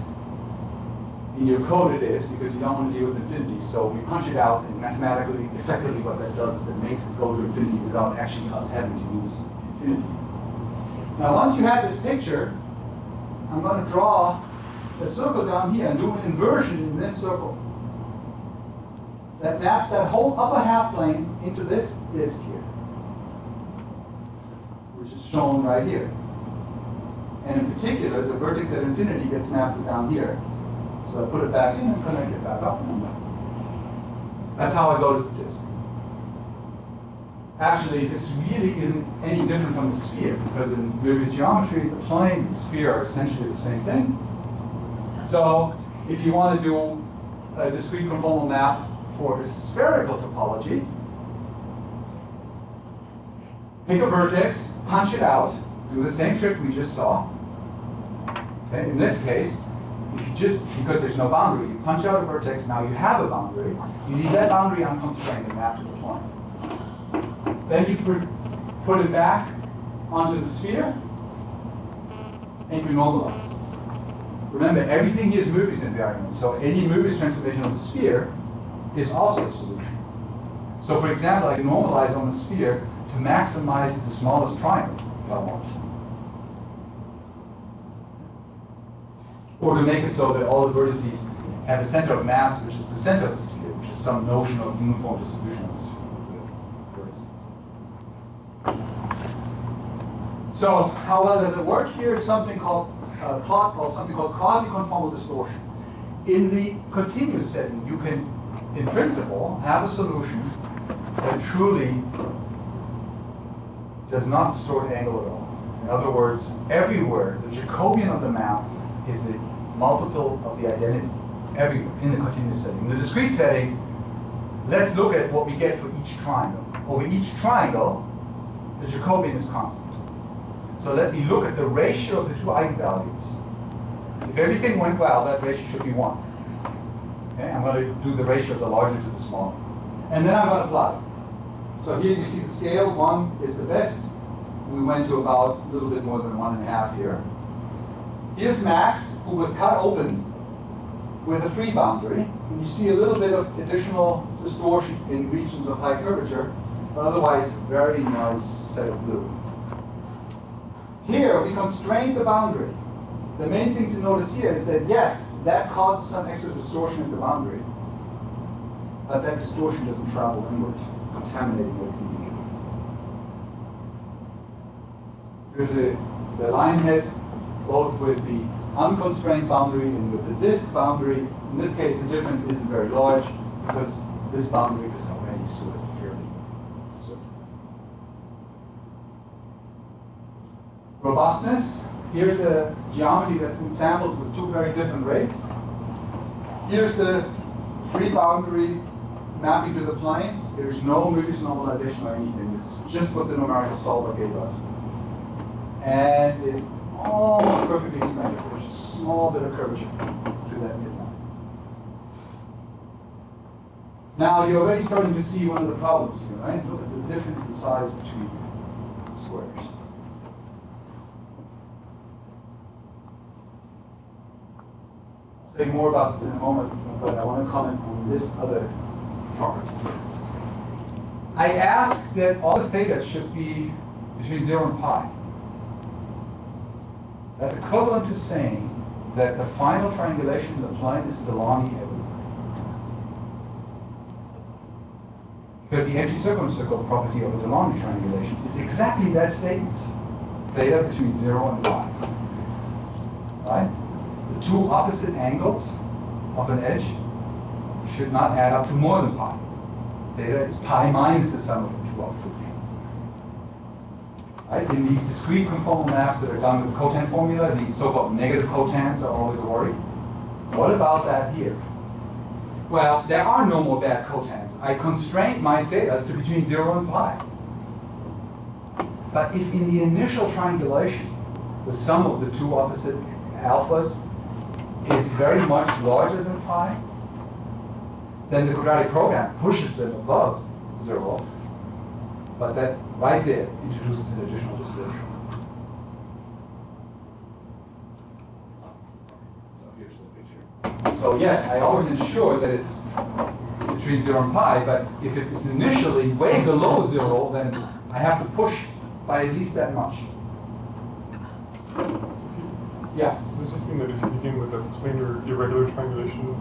In your code it is, because you don't want to deal with infinity, so we punch it out, and mathematically, effectively what that does is it makes it go to infinity without actually us having to use infinity. Now once you have this picture, I'm going to draw a circle down here and do an inversion in this circle that maps that whole upper half plane into this disk here, which is shown right here. And in particular, the vertex at infinity gets mapped down here. So I put it back in and connect it back up and down. That's how I go to the disk. Actually, this really isn't any different from the sphere, because in Möbius geometry, the plane and the sphere are essentially the same thing. So if you want to do a discrete conformal map for a spherical topology, pick a vertex, punch it out, do the same trick we just saw. Okay, in this case, if you just, because there's no boundary, you punch out a vertex, now you have a boundary, you leave that boundary unconstrained and map to the point. Then you put it back onto the sphere, and you normalize. Remember, everything here is Möbius invariant, so any Möbius transformation of the sphere is also a solution. So for example, I can normalize on the sphere to maximize the smallest triangle if I want. Or to make it so that all the vertices have a center of mass, which is the center of the sphere, which is some notion of uniform distribution of the vertices. So how well does it work? Here is something called plot called something called quasi-conformal distortion. In the continuous setting, you can, in principle, have a solution that truly does not distort angle at all. In other words, everywhere the Jacobian of the map is a multiple of the identity, everywhere in the continuous setting. In the discrete setting, let's look at what we get for each triangle. Over each triangle, the Jacobian is constant. So let me look at the ratio of the two eigenvalues. If everything went well, that ratio should be 1. Okay, I'm going to do the ratio of the larger to the smaller. And then I'm going to plot it. So here you see the scale, 1 is the best. We went to about a little bit more than 1.5 here. Here's Max, who was cut open with a free boundary. And you see a little bit of additional distortion in regions of high curvature, but otherwise very nice set of blue. Here, we constrain the boundary. The main thing to notice here is that, yes, that causes some extra distortion in the boundary, but that distortion doesn't travel inward, contaminating everything. Here's the line head, both with the unconstrained boundary and with the disk boundary. In this case, the difference isn't very large because this boundary is already sort of fairly certain. Robustness. Here's a geometry that's been sampled with two very different rates. Here's the free boundary mapping to the plane. There's no Möbius normalization or anything. This is just what the numerical solver gave us. And it's almost perfectly symmetrical. There's a small bit of curvature to that midline. Now you're already starting to see one of the problems here, right? Look at the difference in size between squares. I'll say more about this in a moment, but I want to comment on this other property. I asked that all the theta should be between 0 and pi. That's equivalent to saying that the final triangulation in the plane is Delaunay everywhere. Because the anti-circumcircle property of a Delaunay triangulation is exactly that statement. Theta between 0 and pi. Right? The two opposite angles of an edge should not add up to more than pi. Theta is pi minus the sum of the two opposite angles. Right? In these discrete conformal maps that are done with the cotan formula, these so-called negative cotans are always a worry. What about that here? Well, there are no more bad cotans. I constrained my thetas to between 0 and pi. But if in the initial triangulation, the sum of the two opposite alphas is very much larger than pi, then the quadratic program pushes them above 0. But that right there introduces an additional distortion. So here's the picture. So yes, I always ensure that it's between 0 and pi, but if it is initially way below 0, then I have to push by at least that much. Yeah? So does this mean that if you begin with a planar irregular triangulation,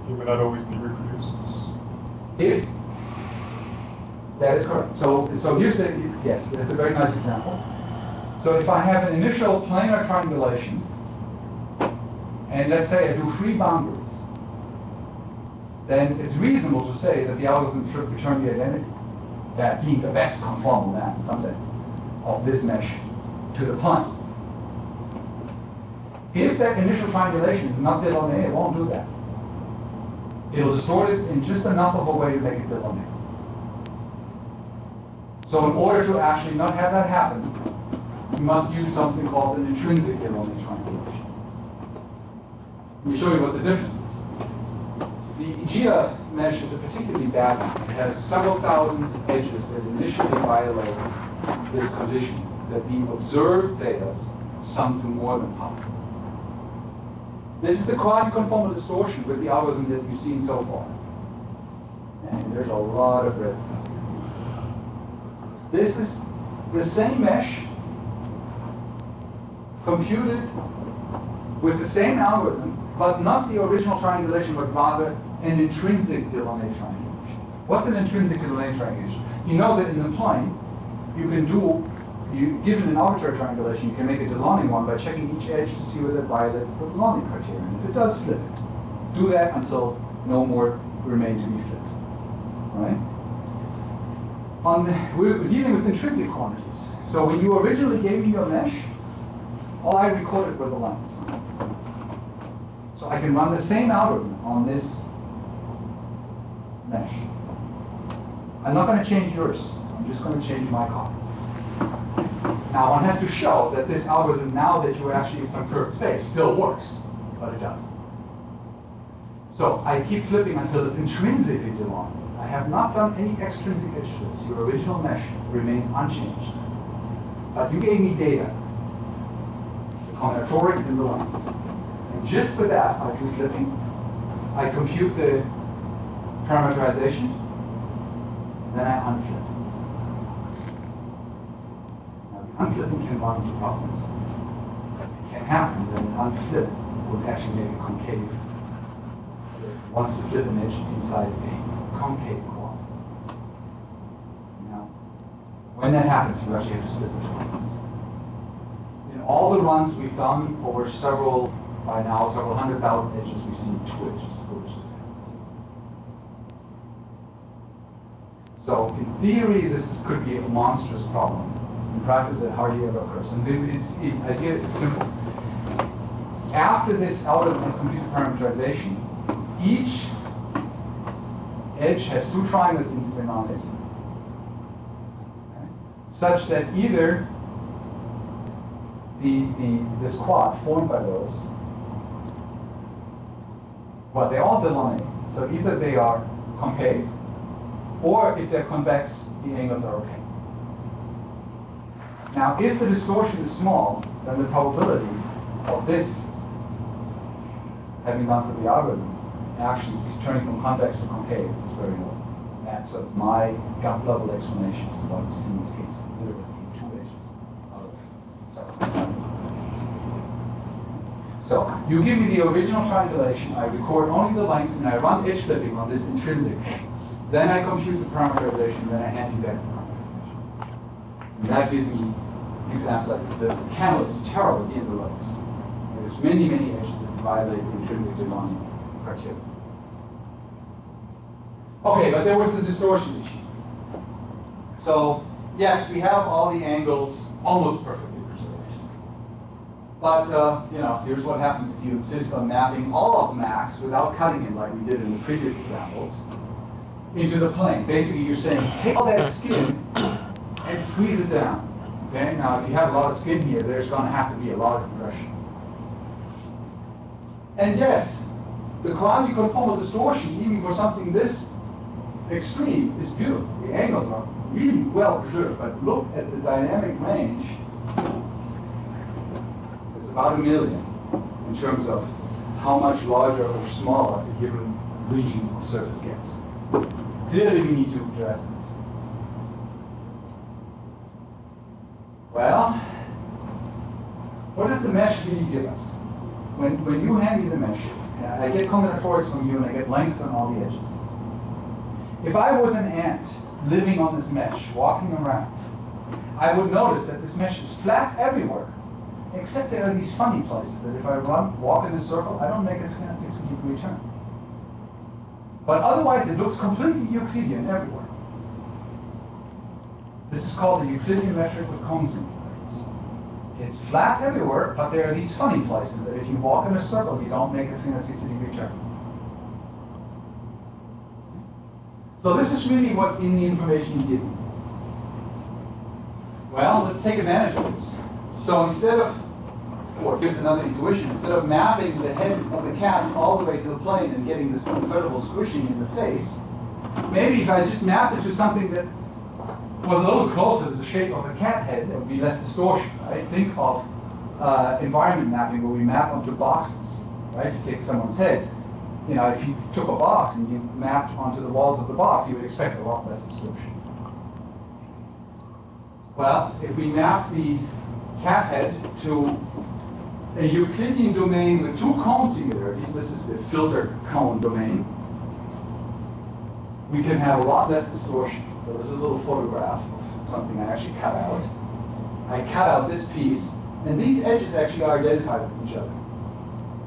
it may not always be reproduced? If that is correct. So here's a, yes, that's a very nice example. So if I have an initial planar triangulation, and let's say I do free boundaries, then it's reasonable to say that the algorithm should return the identity, that being the best conformal map, in some sense, of this mesh to the plane. If that initial triangulation is not Delaunay, it won't do that. It'll distort it in just enough of a way to make it Delaunay. So in order to actually not have that happen, you must use something called an intrinsic Delaunay triangulation. Let me show you what the difference is. The Gia mesh is a particularly bad one. It has several thousand edges that initially violate this condition, that the observed thetas sum to more than pi. This is the quasi-conformal distortion with the algorithm that you've seen so far. And there's a lot of red stuff. This is the same mesh computed with the same algorithm, but not the original triangulation, but rather an intrinsic Delaunay triangulation. What's an intrinsic Delaunay triangulation? You know that in the plane, you can do, given an arbitrary triangulation, you can make a Delaunay one by checking each edge to see whether it violates the Delaunay criterion. If it does, flip it. Do that until no more remain to be flipped. Right? We're dealing with intrinsic quantities. So when you originally gave me your mesh, all I recorded were the lines. So I can run the same algorithm on this mesh. I'm not going to change yours. I'm just going to change my copy. Now one has to show that this algorithm, now that you're actually in some curved space, still works, but it does. So I keep flipping until it's intrinsically Delaunay. I have not done any extrinsic edge flips. Your original mesh remains unchanged. But you gave me data, the combinatorics and the lines. And just for that, I do flipping. I compute the parameterization, and then I unflip. Now the unflipping can run into problems. It can happen that an unflip would actually make a concave. It wants to flip an edge inside a concave quad. Now, when that happens, you actually have to split the runs. In all the runs we've done over several hundred thousand edges, we've seen 2 edges for which this happens. So in theory, could be a monstrous problem. In practice, it hardly ever occurs. And the idea is simple. After this algorithm has completed parameterization, each edge has 2 triangles incident on it, okay, such that either this quad formed by those, well, they all delineate. So either they are concave, or if they're convex, the angles are okay. Now, if the distortion is small, then the probability of this having gone through the algorithm actually turning from convex to concave is very low. That's sort of my gut level explanation as to what we see in this case, literally 2 edges out of several. So you give me the original triangulation, I record only the lengths, and I run edge flipping on this intrinsic. Then I compute the parameterization, then I hand you back the parameterization. And that gives me examples like this. The camel is terribly in the rows. There's many, many edges that violate the intrinsic design criteria. Okay, but there was the distortion issue. So yes, we have all the angles almost perfectly preserved. But here's what happens if you insist on mapping all of max without cutting it like we did in the previous examples into the plane. Basically, you're saying take all that skin and squeeze it down. Okay? Now, if you have a lot of skin here, there's going to have to be a lot of compression. And yes, the quasi-conformal distortion, even for something this extreme, is beautiful. The angles are really well preserved, but look at the dynamic range. It's about 1 million in terms of how much larger or smaller a given region of surface gets. Clearly, we need to address this. Well, what does the mesh really give us? When you hand me the mesh, I get combinatorics from you and I get lengths on all the edges. If I was an ant living on this mesh, walking around, I would notice that this mesh is flat everywhere, except there are these funny places that if I walk in a circle, I don't make a 360-degree turn. But otherwise, it looks completely Euclidean everywhere. This is called the Euclidean metric with cone singularities. It's flat everywhere, but there are these funny places that if you walk in a circle, you don't make a 360-degree turn. So this is really what's in the information you give me. Well, let's take advantage of this. So instead of, or here's another intuition, instead of mapping the head of the cat all the way to the plane and getting this incredible squishing in the face, maybe if I just mapped it to something that was a little closer to the shape of a cat head, there would be less distortion, right? Think of environment mapping where we map onto boxes, right? You take someone's head. You know, if you took a box and you mapped onto the walls of the box, you would expect a lot less distortion. Well, if we map the cat head to a Euclidean domain with 2 cone singularities, this is the filter cone domain, we can have a lot less distortion. So there's a little photograph of something I actually cut out. I cut out this piece, and these edges actually are identified with each other.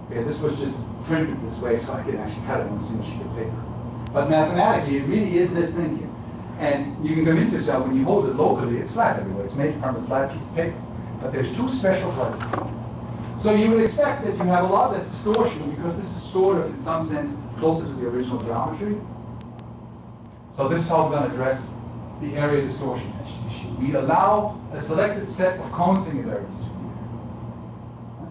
Okay, this was just printed this way so I can actually cut it on a single sheet of paper. But mathematically, it really is this thing here. And you can convince yourself when you hold it locally, it's flat everywhere. It's made from a flat piece of paper. But there's 2 special places. So you would expect that you have a lot less distortion because this is sort of, in some sense, closer to the original geometry. So this is how we're going to address the area distortion issue. We allow a selected set of cone singularities to be there.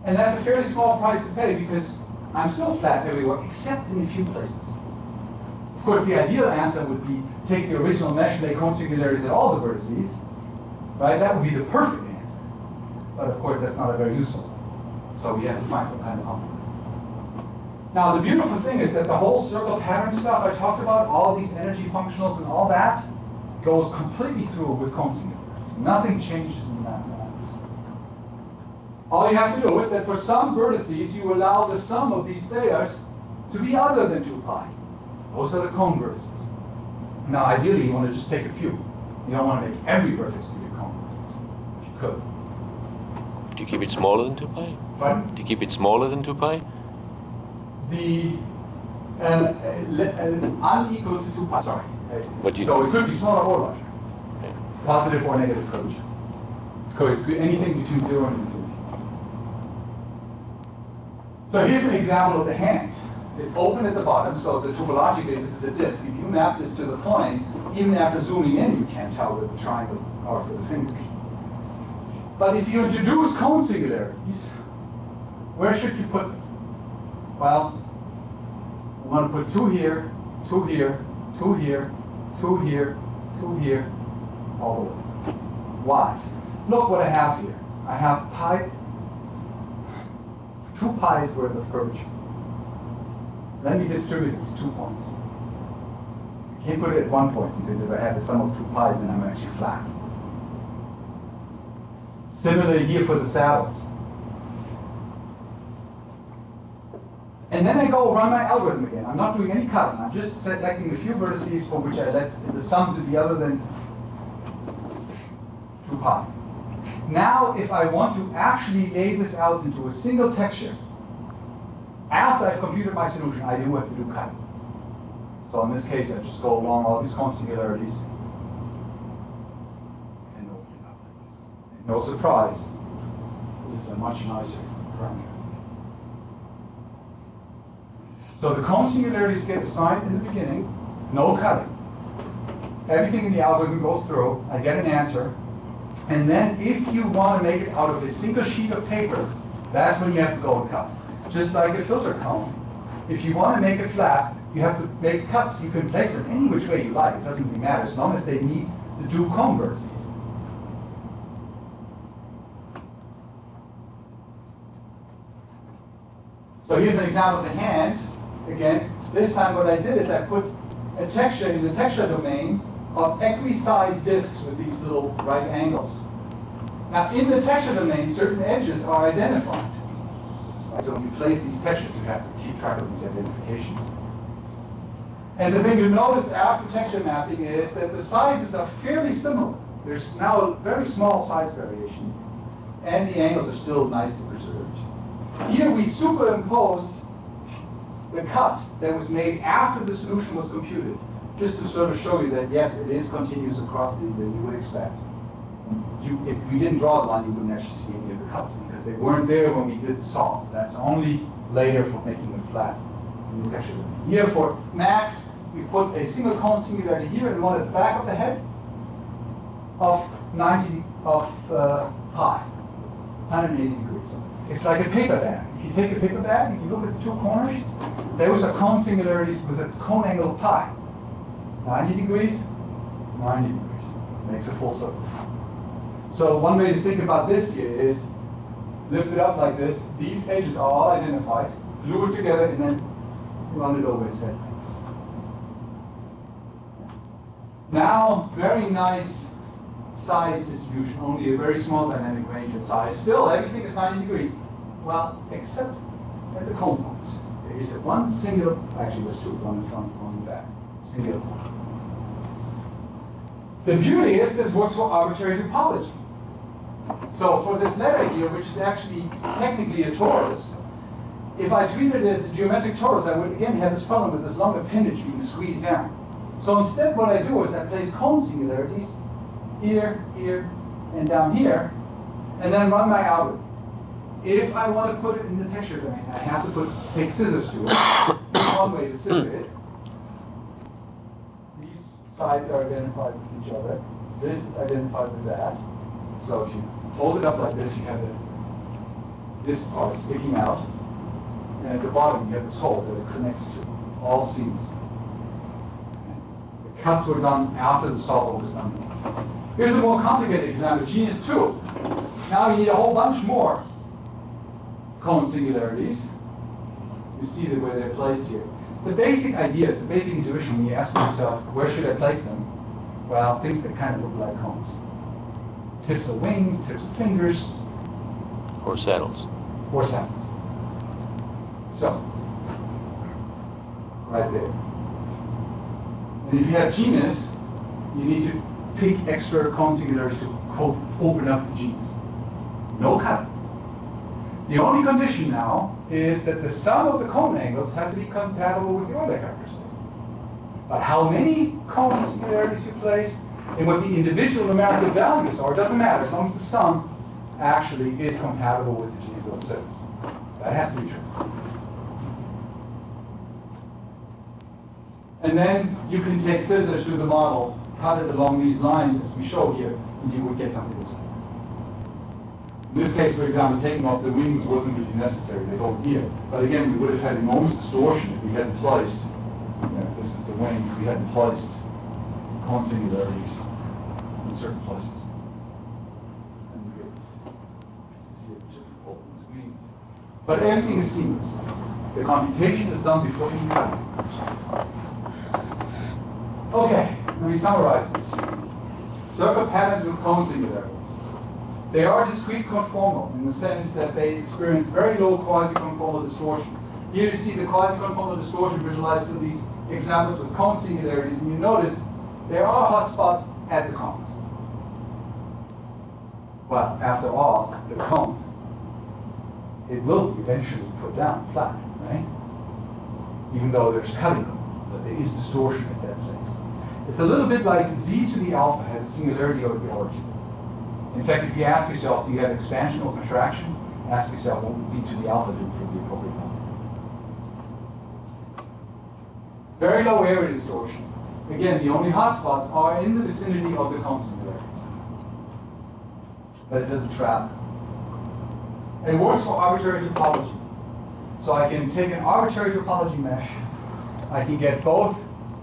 And that's a fairly small price to pay because I'm still flat everywhere except in a few places. Of course, the ideal answer would be take the original mesh and make cone singularities at all the vertices. Right? That would be the perfect answer. But of course, that's not a very useful one. So we have to find some kind of compromise. Now, the beautiful thing is that the whole circle pattern stuff I talked about, all of these energy functionals and all that, goes completely through with cone singularities. mathematics. Nothing changes in mathematics. All you have to do is that for some vertices, you allow the sum of these layers to be other than 2 pi. Those are the cone vertices. Now, ideally, you want to just take a few. You don't want to make every vertex be a cone vertex, but you could. Do you keep it smaller than 2 pi? Pardon? Do you keep it smaller than 2 pi? The unequal to 2 pi, sorry. So it could be smaller or larger. Okay. Positive or negative curvature. So it could be anything between 0 and infinity. So here's an example of the hand. It's open at the bottom, so the topologically this is a disk. If you map this to the plane, even after zooming in, you can't tell where the triangle are for the fingers. But if you introduce cone singularities, where should you put them? Well, we want to put 2 here, 2 here, 2 here, 2 here, 2 here, all the way. Why? Look what I have here. I have pi, 2 pi's worth of curvature. Let me distribute it to 2 points. I can't put it at 1 point, because if I have the sum of 2 pi's, then I'm actually flat. Similarly here for the saddles. And then I go run my algorithm again. I'm not doing any cutting. I'm just selecting a few vertices for which I let the sum to be other than 2 pi. Now, if I want to actually lay this out into a single texture, after I've computed my solution, I do have to do cutting. So in this case, I just go along all these cone singularities and open it up like this. And no surprise, this is a much nicer parameter. So the cone singularities get assigned in the beginning, no cutting. Everything in the algorithm goes through, I get an answer, and then if you want to make it out of a single sheet of paper, that's when you have to go and cut. Just like a filter cone. If you want to make it flat, you have to make cuts. You can place them any which way you like. It doesn't really matter, as long as they meet the 2 cone vertices. So here's an example of the hand. Again, this time what I did is I put a texture in the texture domain of equi-sized disks with these little right angles. Now, in the texture domain, certain edges are identified. So when you place these textures, you have to keep track of these identifications. And the thing you notice after texture mapping is that the sizes are fairly similar. There's now a very small size variation, and the angles are still nicely preserved. Here we superimposed the cut that was made after the solution was computed, just to sort of show you that, yes, it is continuous across these, as you would expect. If we didn't draw the line, you wouldn't actually see any of the cuts, because they weren't there when we did the solve. That's only later for making them flat in the texture. Here for max, we put a single cone singularity here and one at the back of the head of 90 of pi, 180 degrees. It's like a paper bag. If you take a paper bag and you look at the 2 corners, those are cone singularities with a cone angle of pi. 90 degrees, 90 degrees. Makes a full circle. So one way to think about this here is lift it up like this. These edges are all identified. Glue it together and then run it over its head. Now, very nice size distribution, only a very small dynamic range in size. Still, everything is 90 degrees. Well, except at the cone points. There is one singular, actually there's 2, one in front, one in the back. Singular point. The beauty is this works for arbitrary topology. So for this letter here, which is actually technically a torus, if I treated it as a geometric torus, I would again have this problem with this long appendage being squeezed down. So instead what I do is I place cone singularities here, here, and down here, and then run my algorithm. If I want to put it in the texture domain, I have to take scissors to it. One way to scissor it. These sides are identified with each other. This is identified with that. So if you fold it up like this, you have this part sticking out. And at the bottom, you have this hole that it connects to, all seams. The cuts were done after the solver was done. Here's a more complicated example, genus 2. Now you need a whole bunch more cone singularities. You see where they're placed here. The basic idea is, the basic intuition when you ask yourself, where should I place them? Well, things that kind of look like cones. tips of wings, tips of fingers, Or saddles. or saddles. So, right there. And if you have genus, you need to pick extra cone singularities to quote, open up the genus. No cut. The only condition now is that the sum of the cone angles has to be compatible with the Euler characteristic. But how many cone singularities you place and what the individual numerical values are, doesn't matter, as long as the sum actually is compatible with the genus of the surface. That has to be true. And then you can take scissors to the model, cut it along these lines as we show here, and you would get something this way. In this case, for example, taking off the wings wasn't really necessary. They go here. But again, we would have had enormous distortion if we hadn't placed, if this is the wing, if we hadn't placed cone singularities in certain places. And we get this is here, which is open to wings. But everything is seamless. The computation is done before any cutting. Okay, let me summarize this. Circle patterns with cone singularities. They are discrete conformal in the sense that they experience very low quasi-conformal distortion. Here you see the quasi-conformal distortion visualized with these examples with cone singularities, and you notice there are hotspots at the cones. Well, after all, the cone, it will be eventually put down flat, right? Even though there's cutting, but there is distortion at that place. It's a little bit like z to the alpha has a singularity over the origin. In fact, if you ask yourself, do you have expansion or contraction? Ask yourself, what would z to the alpha do for the appropriate number? Very low area distortion. Again, the only hotspots are in the vicinity of the cone singularities. But it doesn't travel. It works for arbitrary topology. So I can take an arbitrary topology mesh. I can get both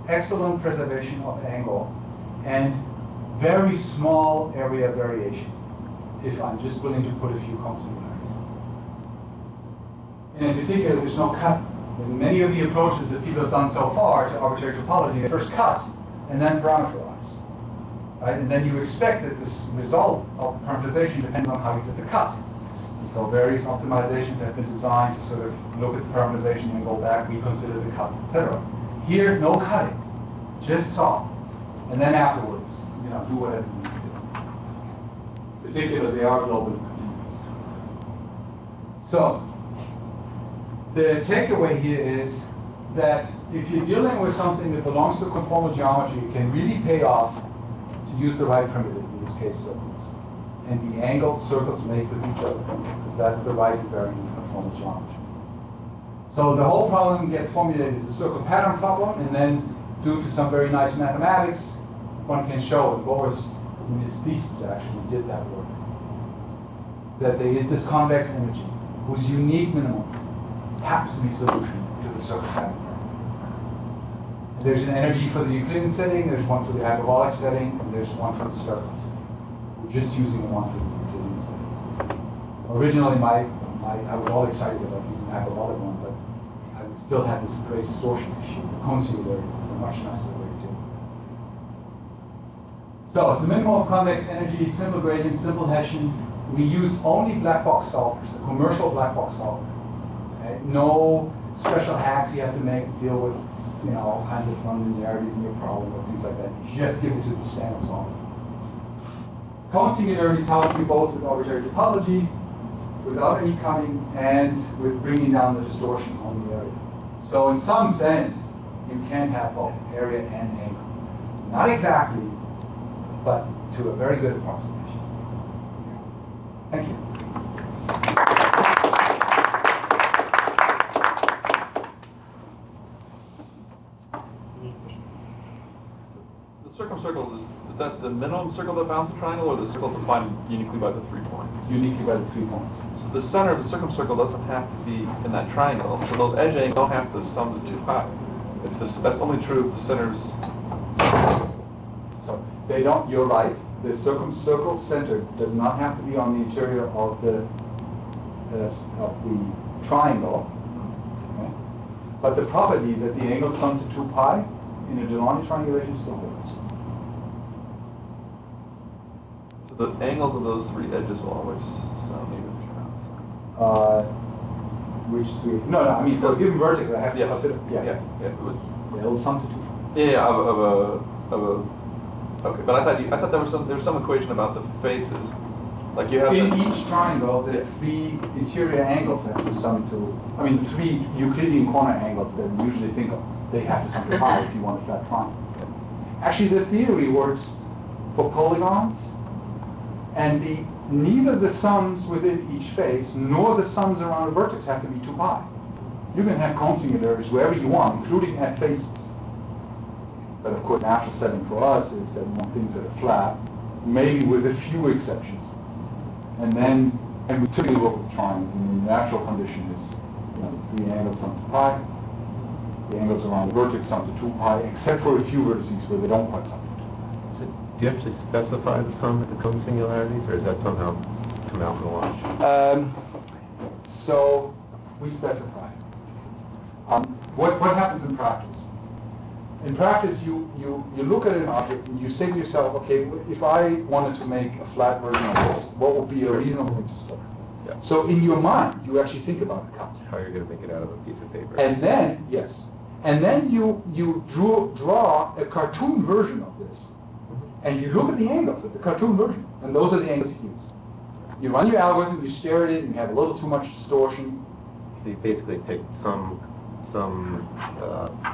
excellent preservation of angle and very small area variation if I'm just willing to put a few cone singularities. And in particular, there's no cut. In many of the approaches that people have done so far to arbitrary topology, they first cut and then parameterize. Right? And then you expect that this result of the parameterization depends on how you did the cut. And so various optimizations have been designed to sort of look at the parameterization and go back, reconsider the cuts, etc. Here, no cutting, just saw. And then afterwards, do whatever you need to do. Particularly, they are global continuous. So, the takeaway here is that if you're dealing with something that belongs to conformal geometry, it can really pay off to use the right primitives, in this case circles, and the angled circles make with each other, because that's the right invariant in conformal geometry. So the whole problem gets formulated as a circle pattern problem, and then due to some very nice mathematics, one can show, and Boris in his thesis actually did that work, that there is this convex energy whose unique minimum happens to be solution to the circle pattern. And there's an energy for the Euclidean setting, there's one for the hyperbolic setting, and there's one for the sphericals. We're just using the one for the Euclidean setting. Originally, I was all excited about using the hyperbolic one, but I would still have this great distortion issue. The cone singularities is a much nicer way to do it. So it's a minimum of convex energy, simple gradient, simple Hessian. We used only black box solvers, a commercial black box solver. Okay? No special hacks you have to make to deal with, all kinds of nonlinearities in your problem or things like that. You just give it to the standard solver. Cone singularities help you both with arbitrary topology, without any cutting, and with bringing down the distortion on the area. So in some sense, you can have both area and angle. Not exactly, but to a very good approximation. Thank you. The circumcircle, is that the minimum circle that bounds a triangle, or the circle defined uniquely by the 3 points? Uniquely by the 3 points. So the center of the circumcircle doesn't have to be in that triangle, so those edge angles don't have to sum to 2 pi. That's only true if the center's... So they don't, you're right, the circumcircle center does not have to be on the interior of the triangle. Okay? But the property that the angles sum to 2 pi in a Delaunay triangulation still holds. the angles of those three edges will always sum even Which three? No, I mean for a given vertex, I have to Yes. consider. Yeah. It'll sum to 2. Yeah, of a. Okay, but I thought there was some equation about the faces, like you have. In the, each triangle, the 3 interior angles have to sum to. I mean, 3 Euclidean corner angles that we usually think of. They have to sum to pi if you want a flat triangle. Actually, the theory works for polygons, and neither the sums within each face nor the sums around a vertex have to be 2 pi. You can have consingularities wherever you want, including at faces. But of course, natural setting for us is that we want things that are flat, maybe with a few exceptions. And we typically work with triangles, and the natural condition is, the 3 angles sum to pi, the angles around the vertex sum to 2 pi, except for a few vertices where they don't quite sum to 2 pi. So do you actually specify the sum at the cone singularities, or does that somehow come out in the wash? So we specify. What happens in practice? In practice, you look at an object and you say to yourself, okay, if I wanted to make a flat version of this, what would be a reasonable thing to store? Yeah. So in your mind, you actually think about the concept. How you're going to make it out of a piece of paper. And then, you draw a cartoon version of this. And you look at the angles of the cartoon version, and those are the angles you use. You run your algorithm, you stare at it, and you have a little too much distortion. So you basically pick some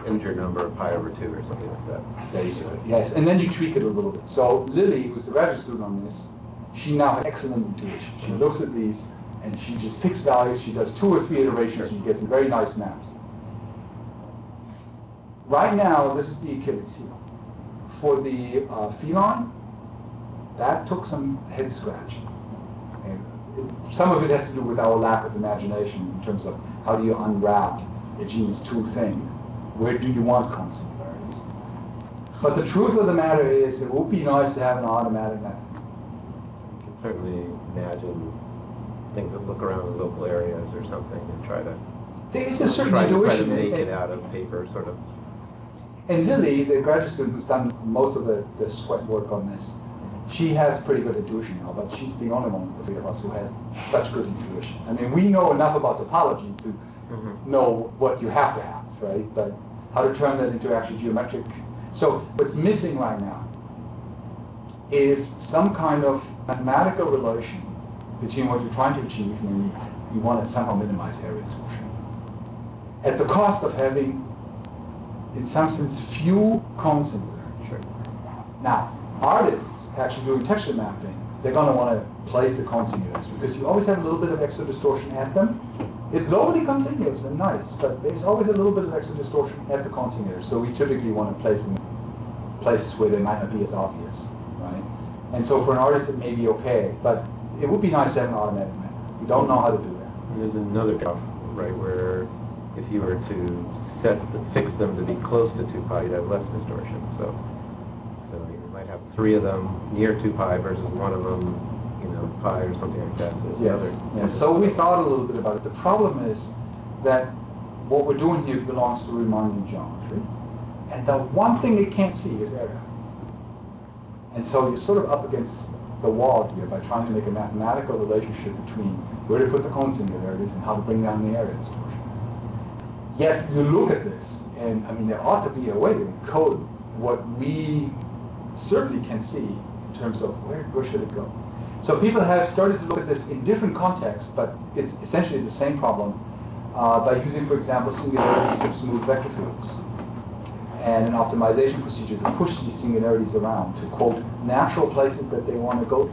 integer number, pi over 2 or something like that. Basically, yes. And then you tweak it a little bit. So Lily, who's the graduate student on this, she now has excellent intuition. She looks at these, and she just picks values. She does 2 or 3 iterations, and she gets some very nice maps. Right now, this is the Achilles heel. For the feline, that took some head scratching. Some of it has to do with our lack of imagination in terms of how do you unwrap a genus 2 thing? Where do you want consingularities? But the truth of the matter is it would be nice to have an automatic method. You can certainly imagine things that look around in local areas or something and try to There is a certain try to intuition. make it out of paper, sort of. And Lily, the graduate student who's done most of the sweat work on this, she has pretty good intuition now, but she's the only one of the 3 of us who has such good intuition. I mean, we know enough about topology to know what you have to have, right? But how to turn that into actually geometric. So what's missing right now is some kind of mathematical relation between what you're trying to achieve and you want to somehow minimize area distortion. At the cost of having, in some sense, few consingularities. Sure. Now, artists actually doing texture mapping, they're going to want to place the consingularities because you always have a little bit of extra distortion at them. It's globally continuous and nice, but there's always a little bit of extra distortion at the consingularities. So we typically want to place them in places where they might not be as obvious, right? And so for an artist, it may be okay, but it would be nice to have an automatic method. We don't know how to do that. There's another graph, right, where if you were to fix them to be close to 2 pi, you'd have less distortion. So you might have 3 of them near 2 pi versus 1 of them, pi or something like that. So Yes. So we thought a little bit about it. The problem is that what we're doing here belongs to Riemannian geometry, and the one thing it can't see is area. And so you're sort of up against the wall here by trying to make a mathematical relationship between where to put the consingularities and how to bring down the area distortion. Yet you look at this, and I mean there ought to be a way to encode what we certainly can see in terms of where should it go. So people have started to look at this in different contexts, but it's essentially the same problem by using, for example, singularities of smooth vector fields and an optimization procedure to push these singularities around to, quote, natural places that they want to go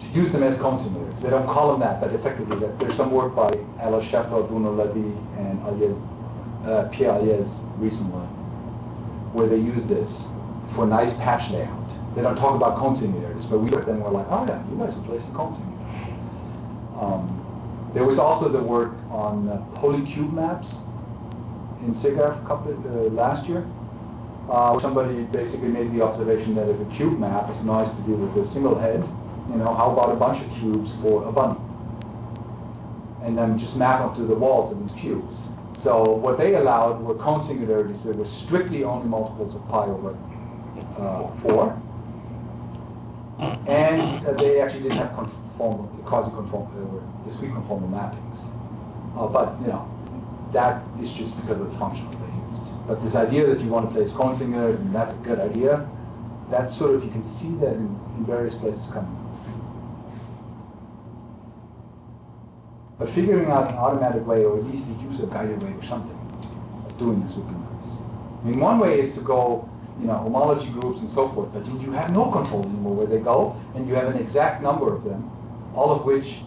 to use them as consingularities. They don't call them that, but effectively that. There's some work by Alain Scheffer, Bruno Levy, and Pierre Aliès recently where they use this for nice patch layout. They don't talk about consingularities, but we look at them and we're like, oh yeah, you guys are placing consingularities. There was also the work on polycube maps in SIGGRAPH last year. Somebody basically made the observation that if a cube map is nice to deal with a single head, how about a bunch of cubes for a bunny? And then just map onto the walls of these cubes. So what they allowed were consingularities that were strictly only multiples of pi over 4. and they actually didn't have conformal, quasi-conformal, discrete conformal mappings. But that is just because of the function that they used. But this idea that you want to place cone singulars, and that's a good idea, that's sort of, you can see that in various places coming. But figuring out an automatic way, or at least a user-guided way or something, of doing this would be nice. I mean, one way is to go, homology groups and so forth, but you have no control anymore where they go, and you have an exact number of them, all of which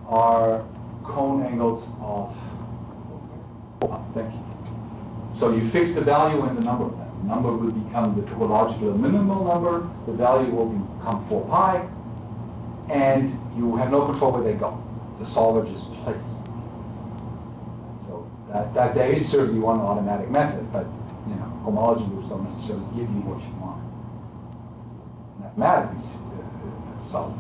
are cone angles of, thank you. So you fix the value and the number of them. The number will become the topological minimal number, the value will become 4 pi, and you have no control where they go. The solver just plays. So that there is certainly one automatic method, but homology groups don't necessarily give you what you want. It's mathematically solved.